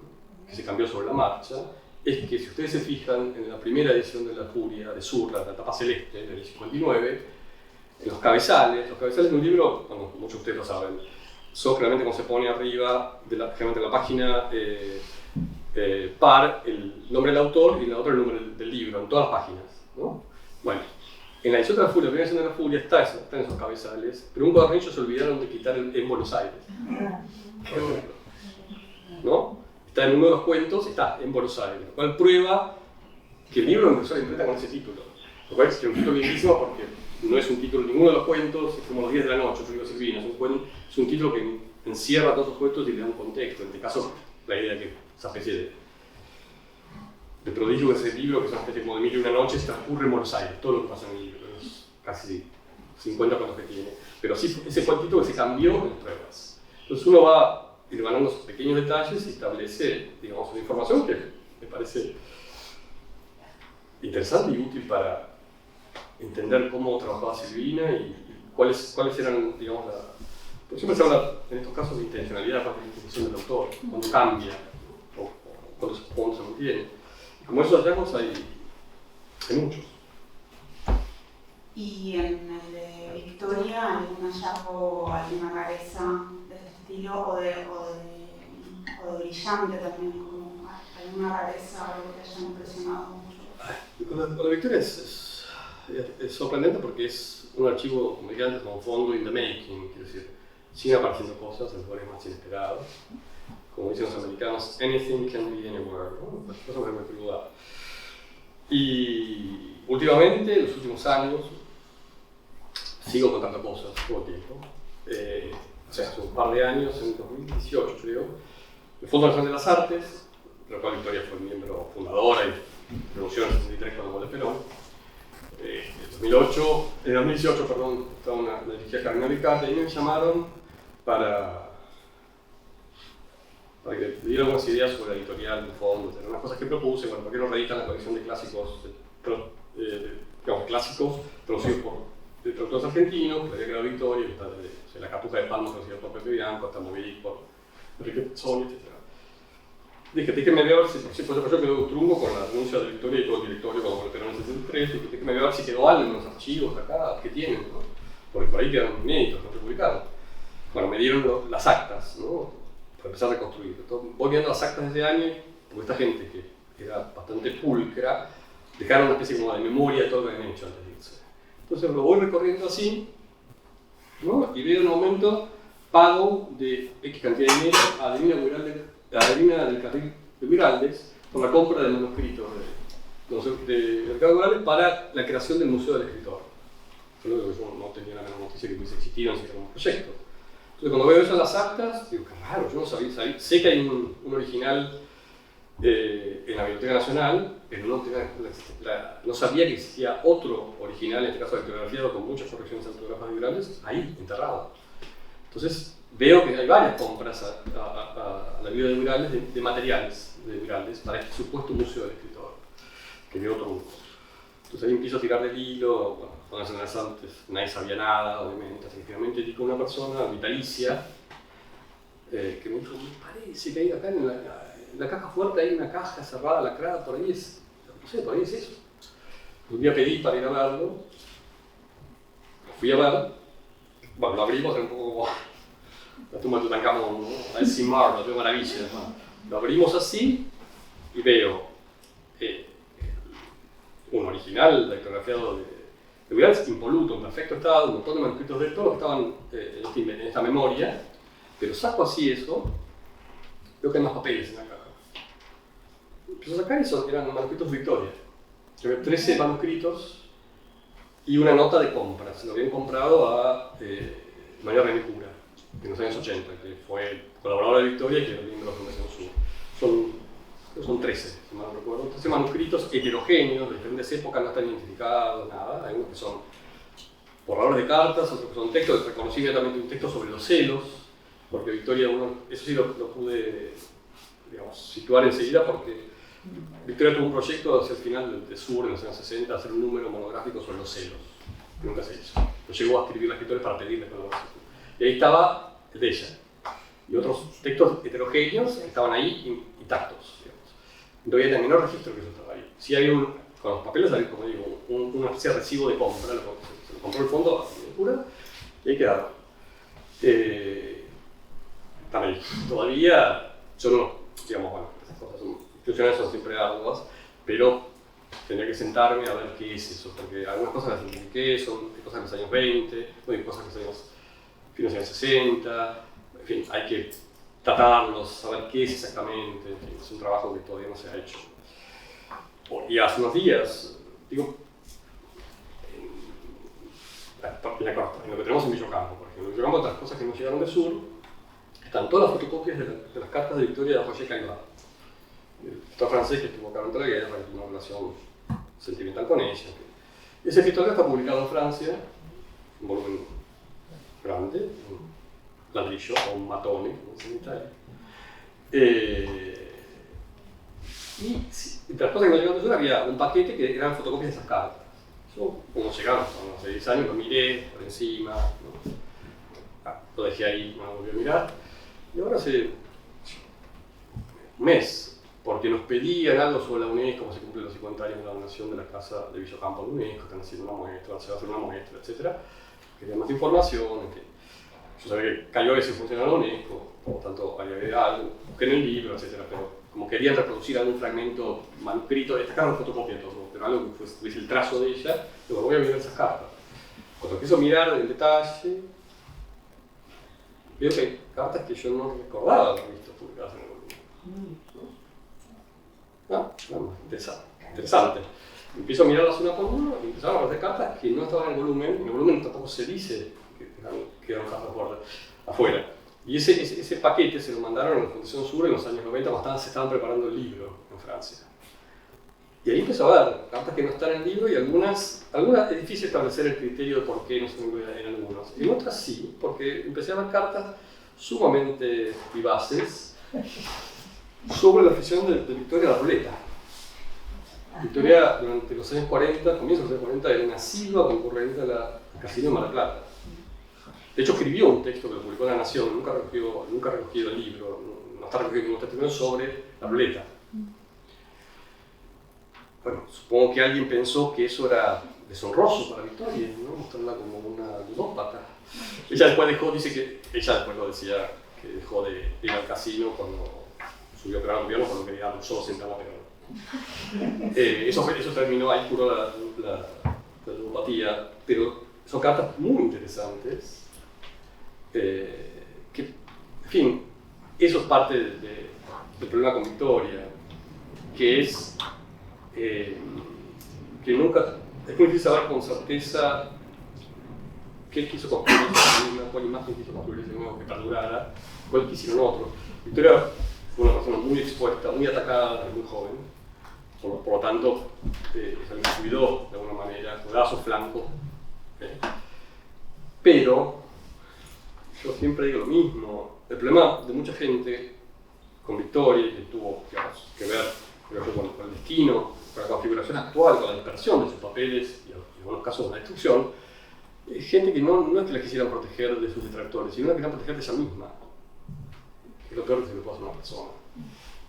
que se cambió sobre la marcha, es que si ustedes se fijan en la primera edición de La Furia, de Sur, la tapa celeste, del 59, en los cabezales de un libro, bueno, muchos de ustedes lo saben, son generalmente cuando se pone arriba, generalmente en la página par, el nombre del autor y en la otra el nombre del libro, en todas las páginas, ¿no? Bueno, en la edición de La Furia, la primera edición de La Furia está en esos cabezales, pero un cuadernillo se olvidaron de quitar en Buenos Aires, por ejemplo, ¿no? Está en uno de los cuentos, está en Buenos Aires, lo cual prueba que el libro empezó a imprenta con ese título. Lo cual es un título lindísimo porque no es un título, ninguno de los cuentos es como Los días de la noche, yo digo Silvina, es un título que encierra todos los cuentos y le da un contexto. En este caso, la idea que esa especie de prodigio de ese libro, que es una especie como de Mil y una noches, transcurre en Buenos Aires, todo lo que pasa en el libro, es casi 50 con los que tiene. Pero sí, ese fue el título que se cambió en pruebas. Entonces uno va ganando esos pequeños detalles y establece, digamos, una información que me parece interesante y útil para entender cómo trabajaba Silvina y cuáles eran, digamos, porque siempre se habla en estos casos de intencionalidad para la intención del autor, cuando cambia o cuando se mantiene. Y como esos hallazgos hay muchos. Y en el de Victoria, ¿algún hallazgo, alguna rareza de este estilo o de brillante también, como alguna rareza, algo que te haya impresionado mucho? Con la Victoria es sorprendente porque es un archivo, como dije antes, con fondo in the making, quiero decir, siguen apareciendo cosas en lugares más inesperados. Como dicen los americanos, anything can be anywhere, ¿no? Las cosas me han ayudado. Y últimamente, en los últimos años, sigo contando cosas todo el tiempo. O sea, hace un par de años, en 2018 creo, el Fondo Nacional de las Artes, de la cual Victoria fue miembro fundadora y renunció en el 63 con la Gol de Perón. En 2018, perdón, la dirigía Carolina Vicarte y me llamaron para que le diera algunas ideas sobre la editorial del fondo, unas cosas que propuse, bueno, porque no reeditan la colección de clásicos, digamos, clásicos traducidos por traductores argentinos, que había creado Victoria, que está desde La Capuja de Palma, traducida por Pepe Bianco, hasta Movidic por Enrique Pezzoni, etc. Déjeme ver si por ejemplo quedó trunco con la renuncia de Victoria y todo el directorio cuando Perón en el 63, déjeme ver si quedó algo en los archivos acá, que tienen, ¿no? Porque por ahí quedan inéditos, no se publicaron. Bueno, me dieron las actas, ¿no? Para empezar a reconstruir. Entonces, voy viendo las actas de ese año, porque esta gente que era bastante pulcra, dejaron una especie como de memoria de todo lo que habían hecho antes de irse. Entonces lo voy recorriendo así, ¿no? Y veo en un momento pago de X cantidad de dinero a Adelina del Carril de Viraldes por la compra de manuscritos de Mercado Morales para la creación del Museo del Escritor. Yo no tenía la menor noticia que hubiese existido en ese proyecto. Entonces cuando veo eso en las actas, digo, qué raro, yo no sabía. Sé que hay un original en la Biblioteca Nacional, pero no sabía que existía otro original, en este caso dactilografiado, con muchas correcciones ortográficas y grandes, ahí, enterrado. Entonces veo que hay varias compras a la vida de Viraldes, de materiales de Viraldes, para este supuesto museo del escritor, que de otro grupo. Entonces ahí empiezo a tirar del hilo, bueno, con las semanas antes nadie sabía nada, obviamente, así que finalmente di con una persona vitalicia, que me dijo, me parece que hay acá en la caja fuerte hay una caja cerrada, lacrada, por ahí es, no sé, por ahí es eso. Un día pedí para ir a verlo, lo fui a ver, bueno, lo abrimos, era un poco como la tumba de Tutankamón, ¿no? El Simar, la tumba maravilla, ¿no? Lo abrimos así y veo un original dactilografiado de Viraldes, impoluto, en perfecto estado, un montón de manuscritos de todos que estaban en esta memoria, pero saco así eso, veo que hay más papeles en la caja. Empiezo a sacar eso, eran manuscritos de Victoria. Había 13 manuscritos y una nota de compra. Se lo habían comprado a María René Cura, en los años 80, que fue colaboradora de Victoria y que era miembro de la Fundación Sur. Son 13, si mal no recuerdo. 13 manuscritos heterogéneos, de diferentes épocas, no están identificados, nada. Hay unos que son borradores de cartas, otros que son textos. Reconocí inmediatamente un texto sobre los celos, porque Victoria, eso sí lo pude, digamos, situar enseguida, porque Victoria tuvo un proyecto hacia el final de Sur, en los años 60, hacer un número monográfico sobre los celos. Nunca se hizo. Lo llegó a escribir la escritora para pedirle colaboración. Y ahí estaba el de ella. Y otros textos heterogéneos que estaban ahí intactos. No había el menor registro que eso estaba ahí. Sí había con los papeles había, como digo, una especie de recibo de compra, se lo compró el fondo a la cura y ahí quedaron. También, todavía, yo no, digamos, bueno, esas cosas son siempre arduas, pero tendría que sentarme a ver qué es eso, porque algunas cosas las identifiqué, son cosas de los años 20, hay cosas de los fines de los años 60, en fin, hay que tratarlos, saber qué es exactamente, en fin, es un trabajo que todavía no se ha hecho. Y hace unos días, digo, en lo que tenemos en Villocampo, por ejemplo, en Villocampo, otras cosas que nos llegaron del sur, están todas las fotocopias de las cartas de Victoria de Roger Caillat, el escritor francés que estuvo acá durante la guerra, que tuvo una relación sentimental con ella. Ese escritor está publicado en Francia, un volumen grande, un ladrillo o un matone, como se dice en Italia. Y entre las cosas que me llegaron yo había un paquete que eran fotocopias de esas cartas. Yo, como llegaron, hace 10 años, lo miré por encima, ¿no? Lo dejé ahí, no lo volví a mirar. Y ahora hace un mes, porque nos pedían algo sobre la UNESCO, como se cumplen los 50 años de la donación de la casa de Villocampo a la UNESCO, están haciendo una muestra, se va a hacer una muestra, etc. Querían más información, yo sabía que cayó ese funciona la UNESCO, por lo tanto había algo, busqué en el libro, etc. Pero como querían reproducir algún fragmento manuscrito, destacaron fotocopia de todo, pero algo que fuese el trazo de ella, luego voy a mirar esas cartas. Cuando empiezo a mirar en detalle, veo que hay cartas que yo no recordaba haber visto publicadas en el volumen. Interesante. Empiezo a mirarlas una por una y empezaron a aparecer cartas que no estaban en el volumen tampoco se dice que eran cartas afuera. Y ese paquete se lo mandaron a la Fundación Sur en los años 90 cuando se estaban preparando el libro en Francia. Y ahí empezó a ver cartas que no están en el libro y algunas es difícil establecer el criterio de por qué no se incluyen en algunos. En otras sí, porque empecé a ver cartas sumamente vivaces sobre la afición de Victoria a la ruleta. Victoria, durante los años 40, comienzos de los años 40, era una asidua concurrente al Casino de Mar del Plata. De hecho, escribió un texto que lo publicó en La Nación, nunca ha recogido el libro, no está recogido ningún testimonio sobre la ruleta. Bueno, supongo que alguien pensó que eso era deshonroso para Victoria, ¿no? Mostrarla como una ludópata. Ella después lo decía, que dejó de ir al casino cuando subió a crear gobierno cuando quería darlo solo sentado a pegar. Eso terminó, ahí curó la ludopatía, pero son cartas muy interesantes. Que, en fin, eso es parte del problema con Victoria, que es que nunca, es muy difícil saber con certeza qué quiso construir cuál imagen quiso construir ese nuevo que perdurara, cuál quisieron otros. Victoria fue una persona muy expuesta, muy atacada desde muy joven, por lo tanto, se le cuidó de alguna manera, le daba su flanco. Pero yo siempre digo lo mismo, el problema de mucha gente con Victoria, y que tuvo que ver con el destino, con la configuración actual, con la dispersión de sus papeles y en algunos casos la destrucción, es gente que no es que la quisieran proteger de sus detractores, sino que la quisieran proteger de ella misma, que es lo peor que se le puede hacer a una persona.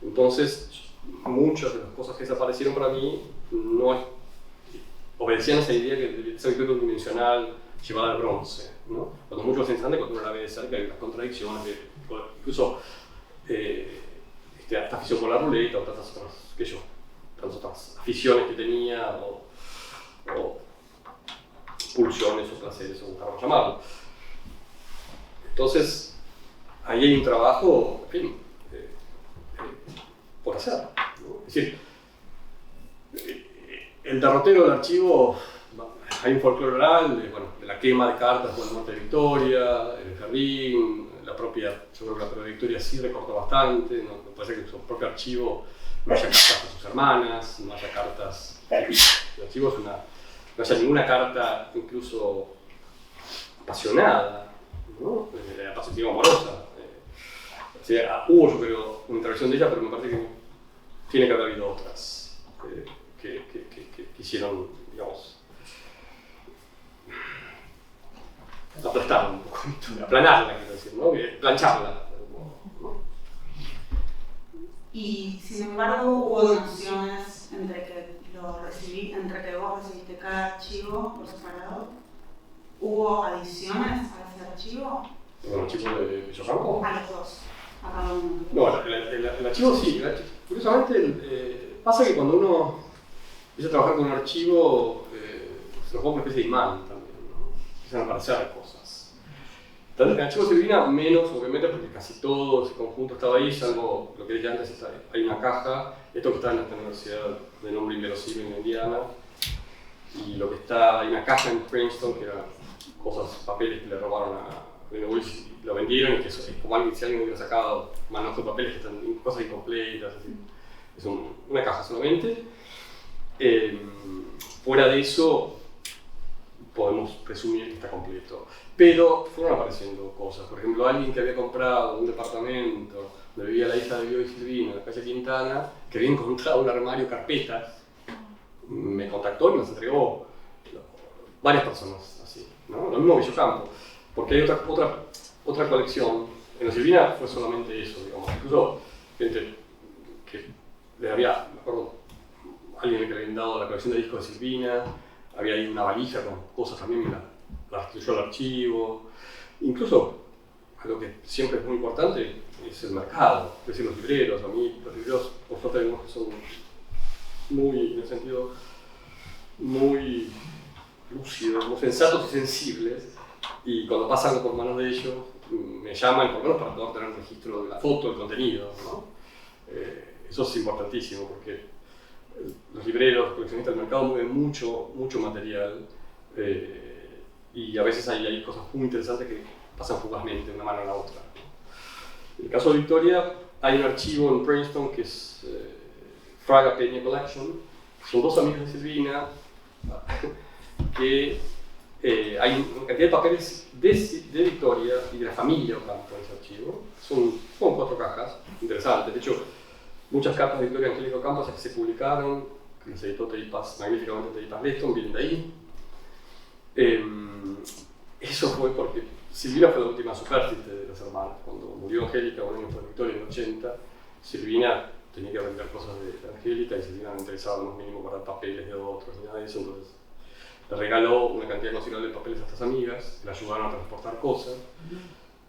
Entonces, muchas de las cosas que desaparecieron para mí no obedecían a esa idea que esa Victoria unidimensional llevada al bronce, ¿no? Cuando muchos se entienden cuando uno la ve de cerca hay unas contradicciones, incluso esta afición por la ruleta o tantas otras aficiones que tenía o pulsiones o placeres o como queramos llamarlo. Entonces, ahí hay un trabajo, en fin, por hacer, ¿no? Es decir, el derrotero del archivo, hay un folclore oral de la quema de cartas por la muerte de Victoria, el jardín, yo creo que la propia Victoria sí recortó bastante, me parece que en su propio archivo no haya cartas a sus hermanas, no haya cartas, el archivo no haya ninguna carta incluso apasionada, ¿no? Apasionada amorosa. O sea, hubo, yo creo, una intervención de ella, pero me parece que tiene que haber habido otras que hicieron, digamos, aplastarla un poco, aplanarla, quiero decir, ¿no? Plancharla. ¿No? Y sin embargo hubo donaciones entre que vos recibiste cada archivo por separado. ¿Hubo adiciones a ese archivo? ¿El archivo de Villocampo? A los dos, a cada uno. No, el archivo sí. Curiosamente, pasa que cuando uno empieza a trabajar con un archivo, se nos pone una especie de imán también, ¿no? Empiezan a aparecer cosas. Tanto en el archivo Silvina, menos, obviamente, porque casi todo ese conjunto estaba ahí, salvo lo que dije antes, hay una caja, esto que está en esta universidad de nombre inverosímil en Indiana, y lo que está, hay una caja en Princeton, que eran papeles que le robaron a Willis, lo vendieron, y que es como si alguien hubiera sacado manos de papeles que están cosas incompletas, así. Es una caja solamente. Fuera de eso, podemos presumir que está completo. Pero fueron apareciendo cosas. Por ejemplo, alguien que había comprado un departamento donde vivía la hija de Bio y Silvina, en la calle Quintana, que había encontrado un armario, carpetas, me contactó y me las entregó. Varias personas así, ¿no? Lo mismo Villocampo, porque hay otra colección. En la Silvina fue solamente eso, digamos. Incluso gente que le había, me acuerdo, alguien que le habían dado la colección de discos de Silvina, había ahí una valija con cosas también, la restituyó al archivo. Incluso, algo que siempre es muy importante es el mercado, es decir, los libreros. A mí, los libreros, por suerte, hay unos que son muy, en el sentido, muy lúcidos, muy sensatos y sensibles, y cuando pasa algo por manos de ellos, me llaman, por lo menos para poder tener un registro de la foto, del contenido, ¿no? Eso es importantísimo, porque los libreros, los coleccionistas del mercado mueven mucho material, y a veces hay cosas muy interesantes que pasan fugazmente de una mano a la otra. En el caso de Victoria, hay un archivo en Princeton que es Fraga Peña Collection. Son dos amigas de Silvina que hay una cantidad de papeles de Victoria y de la familia Ocampo en ese archivo. Son 4 cajas interesantes. De hecho, muchas cartas de Victoria Angélica Ocampo que se publicaron, que les editó Teipas, magníficamente Teipas Leston, vienen de ahí. Eso fue porque Silvina fue la última supérstite de las hermanas. Cuando murió Angélica, un año después de Victoria, en el 80, Silvina tenía que vender cosas de Angélica y Silvina no interesaba lo más mínimo guardar papeles de otros ni nada de eso. Entonces le regaló una cantidad considerable de papeles a estas amigas, que le ayudaron a transportar cosas.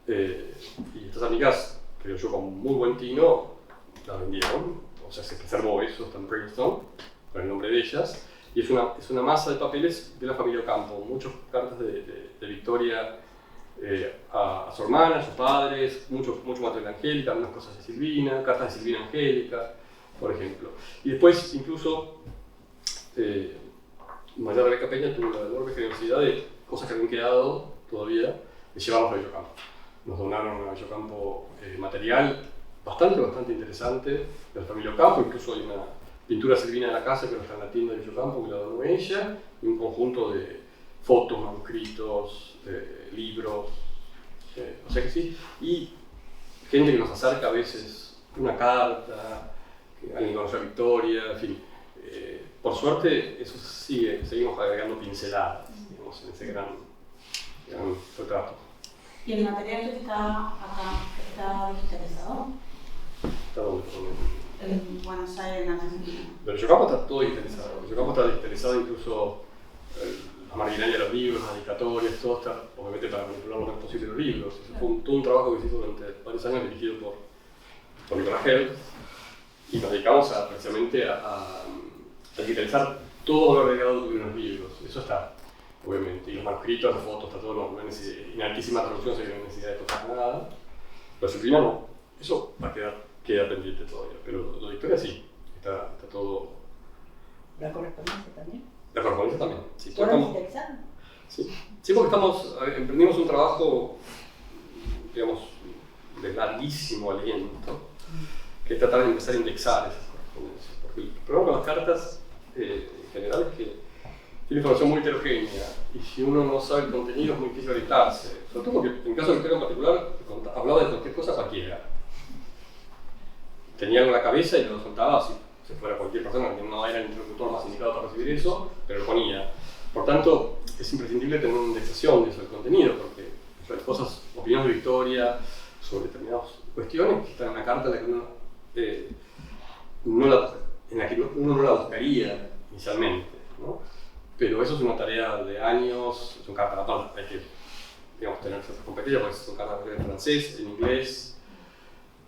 Y estas amigas, creo yo, con muy buen tino, la vendieron. O sea, se preservó eso, está en Princeton, con el nombre de ellas. Y es una masa de papeles de la familia Ocampo, muchas cartas de Victoria a su hermana, a sus padres, mucho material de Angélica, algunas cosas de Silvina, cartas de Silvina Angélica, por ejemplo. Y después, incluso, María Rebeca Peña tuvo la enorme generosidad de cosas que habían quedado todavía, de llevarlos a Villocampo. Nos donaron a Villocampo material bastante interesante de la familia Ocampo. Incluso hay una pintura Silvina de la casa que no está en la tienda de Villocampo, que la donó ella, y un conjunto de fotos, manuscritos, libros, o sea que sí, y gente que nos acerca a veces una carta, que alguien conoce a Victoria, en fin. Por suerte, eso seguimos agregando pinceladas, digamos, en ese gran retrato. ¿Y el material que está acá está digitalizado? ¿Está dónde? En Buenos Aires, en Argentina. Pero Villocampo está todo digitalizado. Villocampo está digitalizado, incluso la marginalia de los libros, las dedicatorias, todo está, obviamente, para manipular lo más posible los libros. Eso fue todo un trabajo que se hizo durante varios años, dirigido por Nicolás Held, y nos dedicamos precisamente a digitalizar todo lo agregado de los libros. Eso está, obviamente, y los manuscritos, las fotos, está todo en altísima resolución, sin necesidad de tocar nada. Pero Silvina no, eso va a queda pendiente todavía, pero lo de Victoria sí, está todo. ¿La correspondencia también? La correspondencia también, sí. ¿Pueden digitalizar? Sí, porque emprendimos un trabajo, digamos, de larguísimo aliento, que es tratar de empezar a indexar esas correspondencias. Porque el problema con las cartas, en general, es que tiene información muy heterogénea, y si uno no sabe el contenido es muy difícil orientarse. Sobre todo porque, en el caso de Victoria en particular, hablaba de cualquier cosa cualquiera. Tenía algo en la cabeza y lo soltaba así. Si fuera cualquier persona que no era el interlocutor más indicado para recibir eso, pero lo ponía. Por tanto, es imprescindible tener una indexación de eso, del contenido, porque hay cosas, opiniones de Victoria sobre determinadas cuestiones que están en una carta en la que uno no la buscaría inicialmente, ¿no? Pero eso es una tarea de años, son cartas, aparte hay que, digamos, tener ciertas competencias, porque son cartas en francés, en inglés,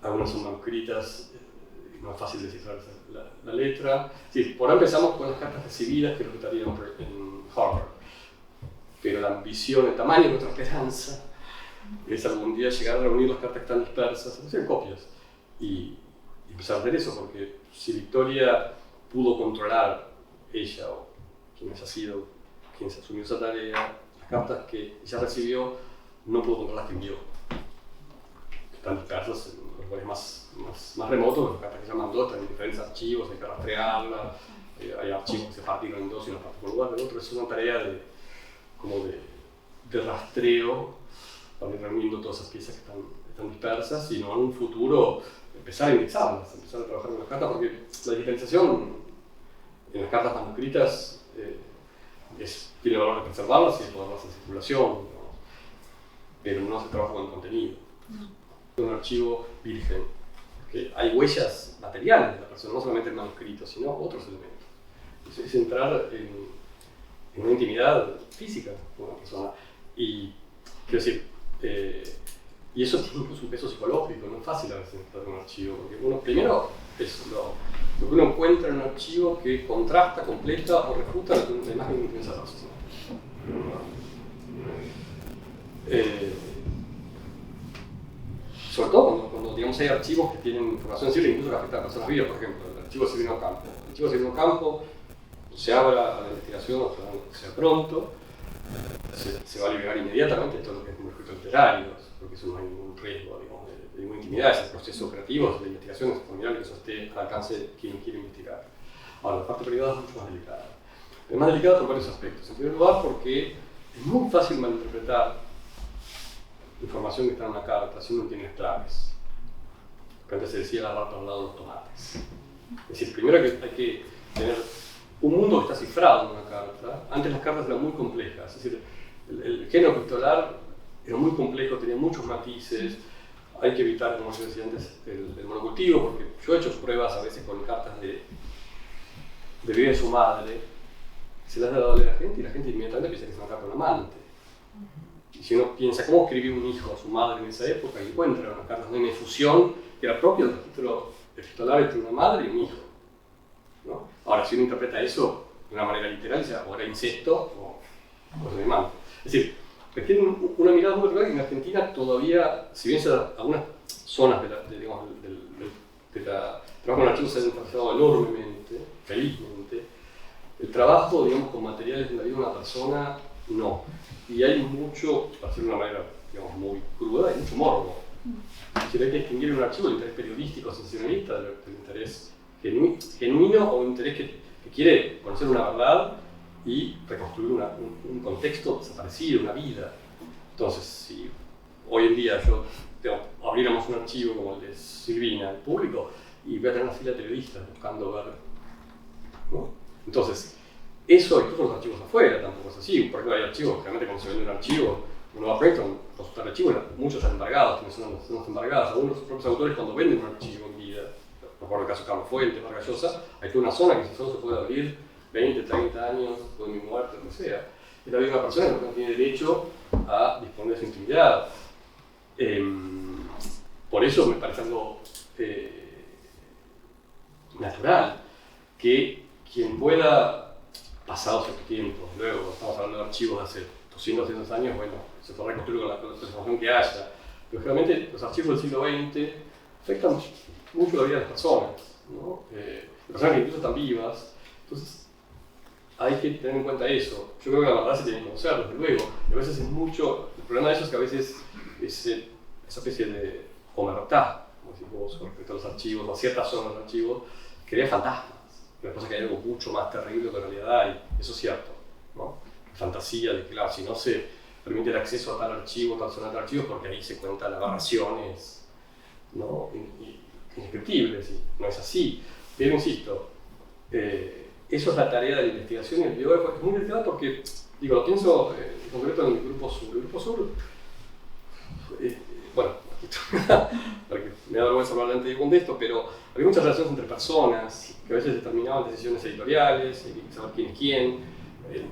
algunas son manuscritas, no es fácil descifrar la letra. Sí, por ahora empezamos con las cartas recibidas que lo estarían en Harvard. Pero la ambición, el tamaño de nuestra esperanza es algún día llegar a reunir las cartas que están dispersas, hacer copias, y empezar a hacer eso, porque si Victoria pudo controlar, ella o quien haya sido, quien se asumió esa tarea, las cartas que ella recibió, no pudo controlar las que envió. Están dispersas en los lugares más remotos, las cartas que ella mandó están en diferentes archivos, hay que rastrearlas, hay archivos que se partieron en dos y uno parte por un lugar del otro. Es una tarea como de rastreo para ir reuniendo todas esas piezas que están dispersas, sino en un futuro empezar a indexarlas, empezar a trabajar con las cartas, porque la digitalización en las cartas manuscritas tiene el valor de preservarlas y de ponerlas en circulación, ¿no? Pero no se trabaja con el contenido. Un archivo virgen, porque hay huellas materiales de la persona, no solamente el manuscrito, sino otros elementos. Es entrar en una intimidad física con una persona. Y quiero decir, y eso tiene incluso un peso psicológico, no es fácil a veces entrar en un archivo, porque uno primero es lo que uno encuentra en un archivo que contrasta, completa o refuta la imagen que tiene esa persona. Sobre todo cuando digamos, hay archivos que tienen información sensible incluso que afecta a personas vivas, por ejemplo, el archivo Silvino Campo. El archivo Silvino Campo se abra a la investigación, o sea pronto, se va a liberar inmediatamente todo lo que es manuscritos literarios, porque eso no hay ningún riesgo, digamos, de ninguna intimidad, es el proceso creativo de investigación, es formidable que eso esté al alcance de quien quiere investigar. Ahora, la parte privada es mucho más delicada. Es más delicada por varios aspectos. En primer lugar, porque es muy fácil malinterpretar información que está en una carta si uno no tiene las claves. Porque antes se decía la rata al lado de los tomates. Es decir, primero que hay que tener un mundo que está cifrado en una carta. Antes las cartas eran muy complejas, es decir, el género epistolar era muy complejo, tenía muchos matices. Hay que evitar, como yo decía antes, el monocultivo, porque yo he hecho pruebas a veces con cartas de vida de su madre, se las ha dado a la gente y la gente inmediatamente piensa que es una carta de un amante. Y si uno piensa cómo escribió un hijo a su madre en esa época, encuentra unas cartas de una efusión que era propia del registro epistolar entre una madre y un hijo, ¿no? Ahora, si uno interpreta eso de una manera literal, dice, o era incesto o cosa de amante. Es decir, requiere una mirada muy particular que en Argentina todavía, si bien algunas zonas de trabajo en archivos se han desarrollado enormemente, felizmente, el trabajo, digamos, con materiales de la vida de una persona, no. Y hay mucho, para decirlo de una manera, digamos, muy cruda, hay mucho morbo. Es decir, hay que distinguir en un archivo el interés periodístico, sensacionalista, del interés genuino o un interés que quiere conocer una verdad y reconstruir un contexto desaparecido, una vida. Entonces, si hoy en día abriéramos un archivo como el de Silvina al público y voy a tener una fila de periodistas buscando ver, ¿no? Entonces, eso incluso los archivos afuera tampoco es así. Por ejemplo, hay archivos, realmente cuando se vende un archivo, uno va a Preston, consultar archivos, muchos están embargados, tienen zonas embargadas. Algunos propios autores cuando venden un archivo en vida, recuerdo el caso de Carlos Fuentes, Vargas Llosa, hay toda una zona que solo se puede abrir 20, 30 años, después de mi muerte, lo que sea. Es la vida de una persona que no tiene derecho a disponer de su intimidad. Por eso me parece algo natural que quien pueda, pasado cierto tiempo, luego estamos hablando de archivos de hace 200, 300 años, bueno, se podrá reconstruir con la información que haya, pero generalmente los archivos del siglo XX afectan mucho la vida de las personas, ¿no? Personas que incluso están vivas, entonces hay que tener en cuenta eso. Yo creo que la verdad se tiene que conocer, desde luego, y a veces es mucho, el problema de eso es que a veces esa especie de omertá, como decís vos, con respecto a los archivos, o a ciertas zonas del archivo, crea fantasmas. Lo que pasa es que hay algo mucho más terrible que en realidad hay, eso es cierto, ¿no? Fantasía de que, claro, si no se permite el acceso a tal archivo, tal zona de archivos, porque ahí se cuentan aberraciones, ¿no? Indescriptibles, y no es así. Pero insisto, eso es la tarea de la investigación y el biógrafo es muy delicado porque, digo, lo pienso en concreto en el Grupo Sur. El Grupo Sur, bueno, porque me da vergüenza hablar delante de esto, pero había muchas relaciones entre personas que a veces determinaban decisiones editoriales, hay que saber quién es quién,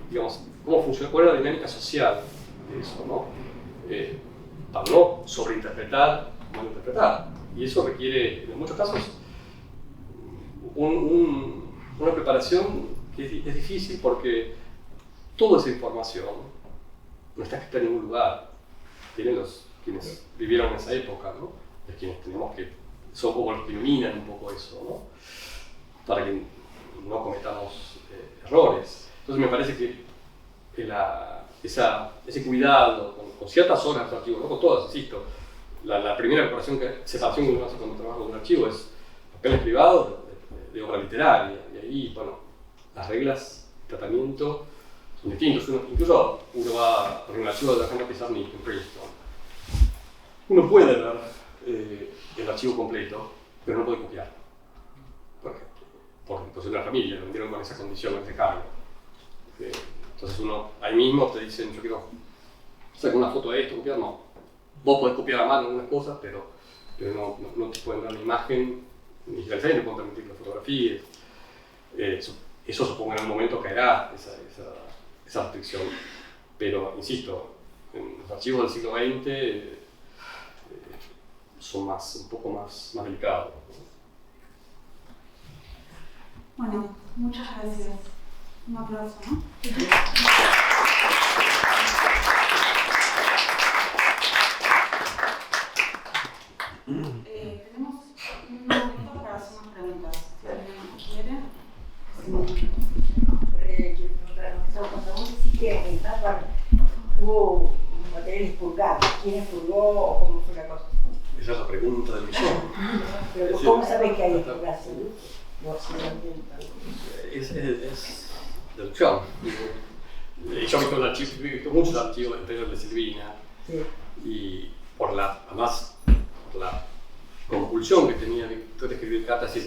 digamos, cómo funciona, cuál era la dinámica social de eso, ¿no? Para no sobreinterpretar, malinterpretar. Y eso requiere, en muchos casos, una preparación que es difícil porque toda esa información no está escrita en ningún lugar. Tienen quienes vivieron en esa época, ¿no? Es quienes tenemos que, son como los que iluminan un poco eso, ¿no? Para que no cometamos errores. Entonces me parece que ese cuidado con ciertas horas de archivo, no con todas, insisto, la primera separación que uno hace cuando trabaja con un archivo es papeles privados de obra literaria, y ahí, bueno, las reglas de tratamiento son distintos. Incluso uno va por el archivo de la Alejandra Pizarnik en Princeton. Uno puede ver el archivo completo, pero no puede copiarlo. Por imposición de la familia, lo vendieron con esa condición, con ese cargo. Entonces uno, ahí mismo te dicen, yo quiero sacar una foto de esto, copiar, no. Vos podés copiar a mano algunas cosas, pero no te pueden dar la imagen, ni digitalizar, no pueden permitir la fotografía. Eso supongo en algún momento caerá, esa restricción. Pero, insisto, en los archivos del siglo XX son un poco más delicados. Bueno, muchas gracias. Un aplauso, ¿no? Tenemos un momento para hacer unas preguntas. Si alguien quiere. Cuando vos decís que en Harvard hubo material expurgado, ¿quién expurgó o cómo fue la cosa? Esa es la pregunta del millón. Pero ¿cómo sabés que hay expurgación? Es deducción. Yo he visto muchos archivos anteriores de Silvina, Sí. y además por la compulsión que tenía Victoria de escribir cartas,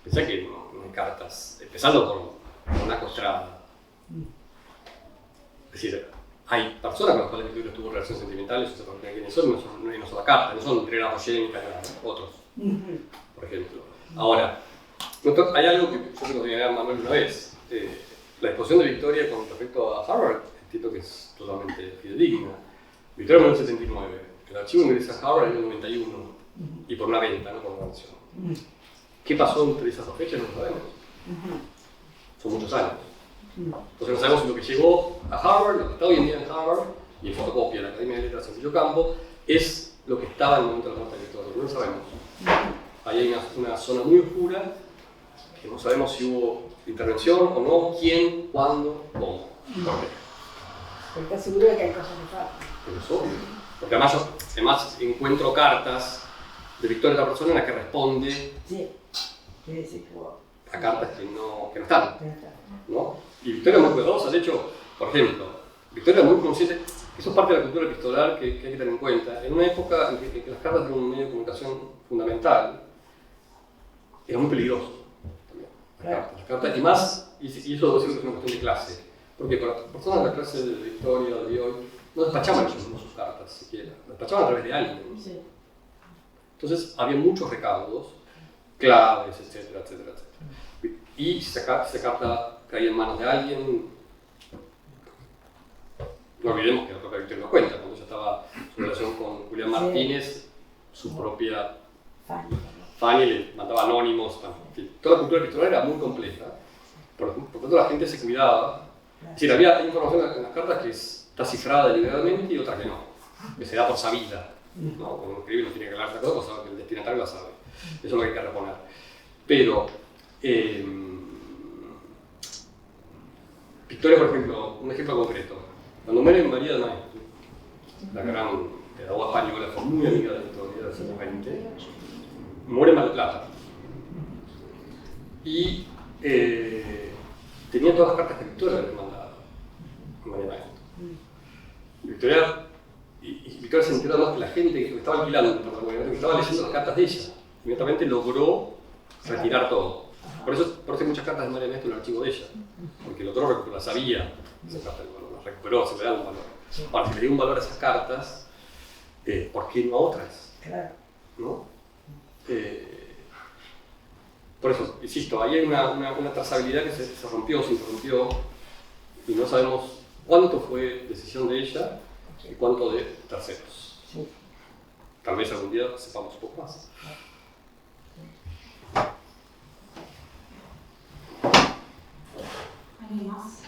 pensé que no hay cartas, empezando por una costrada. Es decir, hay personas con las cuales Victoria tuvo relaciones sentimentales, o sea, porque quiénes son, no hay una sola carta, no son Andrea Rogenica, otros, por ejemplo. Ahora, hay algo que yo tengo que agregar a Manuel una vez. La exposición de Victoria con respecto a Harvard, entiendo que es totalmente fidedigna. Victoria murió en el 79, el archivo ingresa a Harvard en el 91, y por una venta, no por una donación. ¿Qué pasó entre esas dos fechas? No lo sabemos. Son muchos años. Entonces no sabemos si lo que llegó a Harvard, lo que está hoy en día en Harvard, y en fotocopia de la Academia de Letras Sencillo Campo, es lo que estaba en el momento de la muerte de Victoria. No lo sabemos. Ahí hay una zona muy oscura, que no sabemos si hubo intervención o no, quién, cuándo, cómo. ¿Por qué? Pero estás seguro de que hay cosas que faltan. Pero es obvio. Porque además encuentro cartas de Victoria de otra persona en las que responde a cartas que no están. ¿No? Y Victoria es muy cuidadosa. De hecho, por ejemplo, Victoria es muy consciente. Eso es parte de la cultura epistolar que hay que tener en cuenta. En una época en que las cartas eran un medio de comunicación fundamental, era muy peligroso. Las cartas, y eso debe ser una cuestión de clase. Porque para las personas de la clase de Victoria, de hoy, no despachaban ellos mismos sus cartas siquiera, despachaban a través de alguien. Sí. Entonces había muchos recaudos, claves, etcétera, etcétera, etcétera. Y si esa carta caía en manos de alguien, no olvidemos que la propia Victoria nos cuenta, cuando ella estaba en su relación con Julián Martínez, su propia Fanny le mandaba anónimos, toda la cultura epistolar era muy compleja, por lo tanto la gente se cuidaba. Es decir, había información en las cartas que está cifrada deliberadamente y otra que no, que se da por sabida. ¿No? Cuando uno escribe no tiene que hablar de cosas, sabe que el destinatario la sabe. Eso es lo que hay que reponer. Pero, Victoria, por ejemplo, un ejemplo concreto. Cuando muere María de Maestro, la gran pedagoga española, fue muy amiga de Victoria del siglo XX, muere en Mar del Plata. Y tenía todas las cartas que Victoria le mandaba a María de Maestro. Victoria se enteró además que la gente que estaba alquilando, que estaba leyendo las cartas de ella, inmediatamente logró retirar todo. Por eso hay muchas cartas de María de Maestro en el archivo de ella, porque logró recuperar, sabía esas cartas, las recuperó, se le da un valor. Ahora, si le dio un valor a esas cartas, ¿por qué no a otras? Claro. ¿No? Por eso, insisto, ahí hay una trazabilidad que se rompió, se interrumpió, y no sabemos cuánto fue decisión de ella y cuánto de terceros. Sí. Tal vez algún día sepamos un poco más. ¿Alguien más?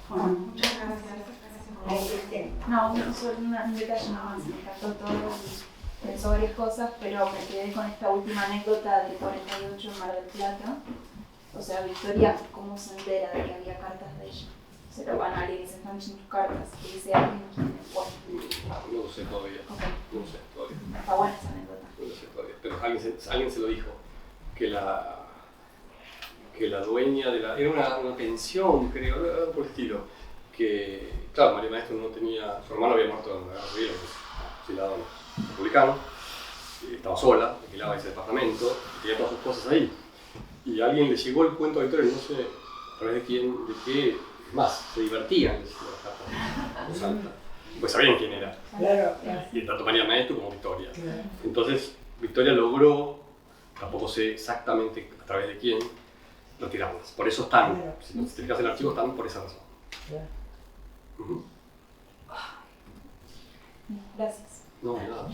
Bueno, muchas gracias. No, solo un detalle nomás, me encantó todo y pensó varias cosas, pero me quedé con esta última anécdota del 48 en Mar del Plata. O sea, Victoria, ¿cómo se entera de que había cartas de ella? Se lo van a alguien y se están leyendo sus cartas y dice alguien quién fue. No lo sé todavía. Okay. No lo sé todavía. Está buena esa anécdota. no sé todavía, pero alguien se lo dijo, que la dueña de la... Era una pensión, creo, algo por el estilo, que, claro, María Maestro no tenía... Su hermano había muerto en la guerra civil, fusilado republicano, estaba sola, alquilaba ese departamento, tenía todas sus cosas ahí. Y a alguien le llegó el cuento a Victoria, no sé a través de quién, de qué, más, se divertían, les alta, pues sabían quién era. Claro. Y tanto María Maestro como Victoria. Claro. Entonces, Victoria logró, tampoco sé exactamente a través de quién, retirarlas. Por eso están, Claro. si te fijas en el archivo, están por esa razón. Claro. Ujú. Gracias. No, nada.